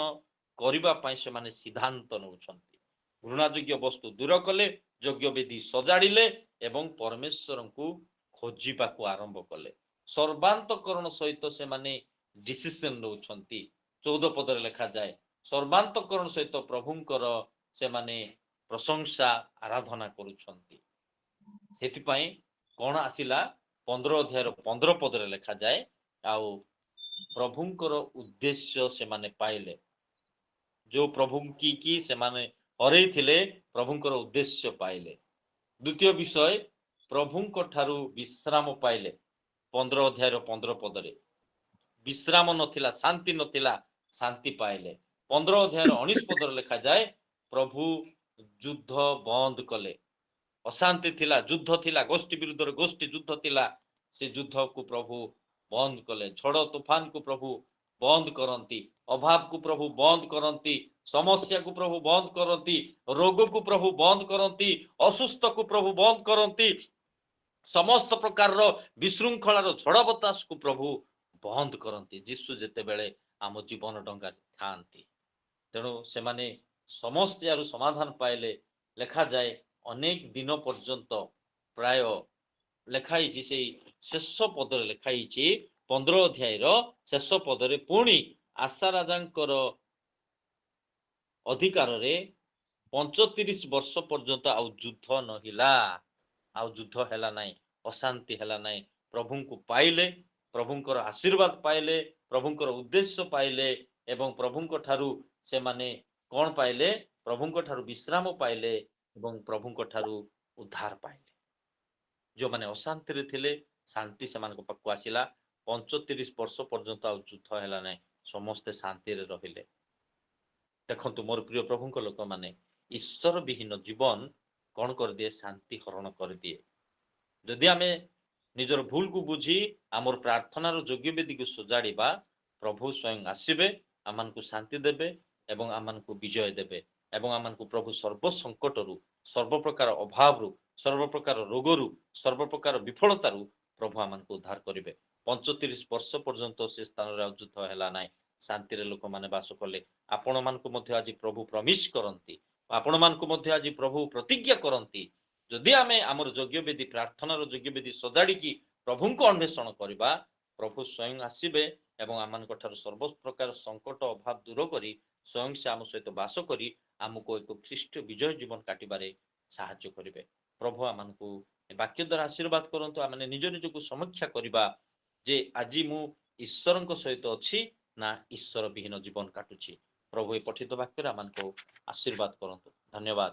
କରିବା ପାଇଁ ସେମାନେ ସିଦ୍ଧାନ୍ତ ନେଉଛନ୍ତି। ଘୃଣାଯୋଗ୍ୟ ବସ୍ତୁ ଦୂର କଲେ, ଯଜ୍ଞ ବେଦୀ ସଜାଡ଼ିଲେ ଏବଂ ପରମେଶ୍ୱରଙ୍କୁ ଖୋଜିବାକୁ ଆରମ୍ଭ କଲେ। ସର୍ବାନ୍ତକରଣ ସହିତ ସେମାନେ ଡିସିସନ ନେଉଛନ୍ତି। 14 ପଦରେ ଲେଖାଯାଏ, ସର୍ବାନ୍ତକରଣ ସହିତ ପ୍ରଭୁଙ୍କର ସେମାନେ ପ୍ରଶଂସା ଆରାଧନା କରୁଛନ୍ତି। ସେଥିପାଇଁ କଣ ଆସିଲା? 15 ଅଧ୍ୟାୟର 15 ପଦରେ ଲେଖାଯାଏ, ଆଉ ପ୍ରଭୁଙ୍କର ଉଦ୍ଦେଶ୍ୟ ସେମାନେ ପାଇଲେ। ଯୋଉ ପ୍ରଭୁ କି ସେମାନେ ହରେଇଥିଲେ, ପ୍ରଭୁଙ୍କର ଉଦ୍ଦେଶ୍ୟ ପାଇଲେ। ଦ୍ୱିତୀୟ ବିଷୟ, ପ୍ରଭୁଙ୍କ ଠାରୁ ବିଶ୍ରାମ ପାଇଲେ। 15 ଅଧ୍ୟାୟର 15 ପଦରେ ବିଶ୍ରାମ ନଥିଲା, ଶାନ୍ତି ନଥିଲା, ଶାନ୍ତି ପାଇଲେ। 15 ଅଧ୍ୟାୟର 19 ପଦରେ ଲେଖାଯାଏ, ପ୍ରଭୁ ଯୁଦ୍ଧ ବନ୍ଦ କଲେ। ଅଶାନ୍ତି ଥିଲା, ଯୁଦ୍ଧ ଥିଲା, ଗୋଷ୍ଠୀ ବିରୁଦ୍ଧରେ ଗୋଷ୍ଠୀ ଯୁଦ୍ଧ ଥିଲା। ସେ ଯୁଦ୍ଧକୁ ପ୍ରଭୁ ବନ୍ଦ କଲେ। ଝଡ଼ ତୁଫାନକୁ ପ୍ରଭୁ ବନ୍ଦ କରନ୍ତି, ଅଭାବକୁ ପ୍ରଭୁ ବନ୍ଦ କରନ୍ତି, ସମସ୍ୟାକୁ ପ୍ରଭୁ ବନ୍ଦ କରନ୍ତି, ରୋଗକୁ ପ୍ରଭୁ ବନ୍ଦ କରନ୍ତି, ଅସୁସ୍ଥକୁ ପ୍ରଭୁ ବନ୍ଦ କରନ୍ତି, ସମସ୍ତ ପ୍ରକାରର ବିଶୃଙ୍ଖଳାର ଝଡ଼ ବତାସକୁ ପ୍ରଭୁ ବନ୍ଦ କରନ୍ତି ଯୀଶୁ ଯେତେବେଳେ ଆମ ଜୀବନ ଡଙ୍ଗାରେ ଥାଆନ୍ତି। ତେଣୁ ସେମାନେ ସମସ୍ୟାରୁ ସମାଧାନ ପାଇଲେ। ଲେଖାଯାଏ ଅନେକ ଦିନ ପର୍ଯ୍ୟନ୍ତ, ପ୍ରାୟ ଲେଖା ହେଇଛି ସେଇ ଶେଷ ପଦରେ ଲେଖା ହେଇଛି 15 ଅଧ୍ୟାୟର ଶେଷ ପଦରେ, ପୁଣି ଆଶା ରାଜାଙ୍କର ଅଧିକାରରେ 35 ବର୍ଷ ପର୍ଯ୍ୟନ୍ତ ଆଉ ଯୁଦ୍ଧ ନହେଲା। ଆଉ ଯୁଦ୍ଧ ହେଲା ନାହିଁ, ଅଶାନ୍ତି ହେଲା ନାହିଁ। ପ୍ରଭୁଙ୍କୁ ପାଇଲେ, ପ୍ରଭୁଙ୍କର ଆଶୀର୍ବାଦ ପାଇଲେ, ପ୍ରଭୁଙ୍କର ଉଦ୍ଦେଶ୍ୟ ପାଇଲେ ଏବଂ ପ୍ରଭୁଙ୍କ ଠାରୁ ସେମାନେ କଣ ପାଇଲେ? ପ୍ରଭୁଙ୍କ ଠାରୁ ବିଶ୍ରାମ ପାଇଲେ ଏବଂ ପ୍ରଭୁଙ୍କ ଠାରୁ ଉଦ୍ଧାର ପାଇଲେ। ଯେଉଁମାନେ ଅଶାନ୍ତିରେ ଥିଲେ, ଶାନ୍ତି ସେମାନଙ୍କ ପାଖକୁ ଆସିଲା। 35 ବର୍ଷ ପର୍ଯ୍ୟନ୍ତ ଆଉ ଯୁଦ୍ଧ ହେଲା ନାହିଁ, ସମସ୍ତେ ଶାନ୍ତିରେ ରହିଲେ। ଦେଖନ୍ତୁ ମୋର ପ୍ରିୟ ପ୍ରଭୁଙ୍କ ଲୋକମାନେ, ଈଶ୍ୱର ବିହୀନ ଜୀବନ କଣ କରିଦିଏ? ଶାନ୍ତି ହରଣ କରିଦିଏ। ଯଦି ଆମେ ନିଜର ଭୁଲକୁ ବୁଝି ଆମର ପ୍ରାର୍ଥନାର ଯୋଗ୍ୟ ବେଦୀକୁ ସଜାଡ଼ିବା, ପ୍ରଭୁ ସ୍ୱୟଂ ଆସିବେ, ଆମମାନଙ୍କୁ ଶାନ୍ତି ଦେବେ ଏବଂ ଆମମାନଙ୍କୁ ବିଜୟ ଦେବେ ଏବଂ ଆମମାନଙ୍କୁ ପ୍ରଭୁ ସର୍ବ ସଙ୍କଟରୁ, ସର୍ବପ୍ରକାର ଅଭାବରୁ, ସର୍ବପ୍ରକାର ରୋଗରୁ, ସର୍ବପ୍ରକାର ବିଫଳତାରୁ ପ୍ରଭୁ ଆମମାନଙ୍କୁ ଉଦ୍ଧାର କରିବେ। 35 ବର୍ଷ ପର୍ଯ୍ୟନ୍ତ ସେ ସ୍ଥାନରେ ଆଉ ଯୁଦ୍ଧ ହେଲା ନାହିଁ, ଶାନ୍ତିରେ ଲୋକମାନେ ବାସ କଲେ। ଆପଣମାନଙ୍କୁ ମଧ୍ୟ ଆଜି ପ୍ରଭୁ ପ୍ରମିସ୍ କରନ୍ତି, ଆପଣମାନଙ୍କୁ ମଧ୍ୟ ଆଜି ପ୍ରଭୁ ପ୍ରତିଜ୍ଞା କରନ୍ତି, ଯଦି ଆମେ ଆମର ଯୋଗ୍ୟ ବେଦୀ, ପ୍ରାର୍ଥନାର ଯୋଗ୍ୟ ବେଦୀ ସଜାଡ଼ିକି ପ୍ରଭୁଙ୍କୁ ଅନ୍ୱେଷଣ କରିବା, ପ୍ରଭୁ ସ୍ୱୟଂ ଆସିବେ ଏବଂ ଆମମାନଙ୍କ ଠାରୁ ସର୍ବ ପ୍ରକାର ସଙ୍କଟ ଅଭାବ ଦୂର କରି ସ୍ୱୟଂ ସେ ଆମ ସହିତ ବାସ କରି ଆମକୁ ଏକ ଖ୍ରୀଷ୍ଟ ବିଜୟ ଜୀବନ କାଟିବାରେ ସାହାଯ୍ୟ କରିବେ। ପ୍ରଭୁ ଆମମାନଙ୍କୁ ବାକ୍ୟ ଦ୍ୱାରା ଆଶୀର୍ବାଦ କରନ୍ତୁ। ଆମେ ନିଜ ନିଜକୁ ସମୀକ୍ଷା କରିବା ଯେ ଆଜି ମୁଁ ଈଶ୍ୱରଙ୍କ ସହିତ ଅଛି ନା ଈଶ୍ୱର ବିହୀନ ଜୀବନ କାଟୁଛି। ପ୍ରଭୁ ଏ ପଠିତ ବାକ୍ୟରେ ଆମମାନଙ୍କୁ ଆଶୀର୍ବାଦ କରନ୍ତୁ। ଧନ୍ୟବାଦ।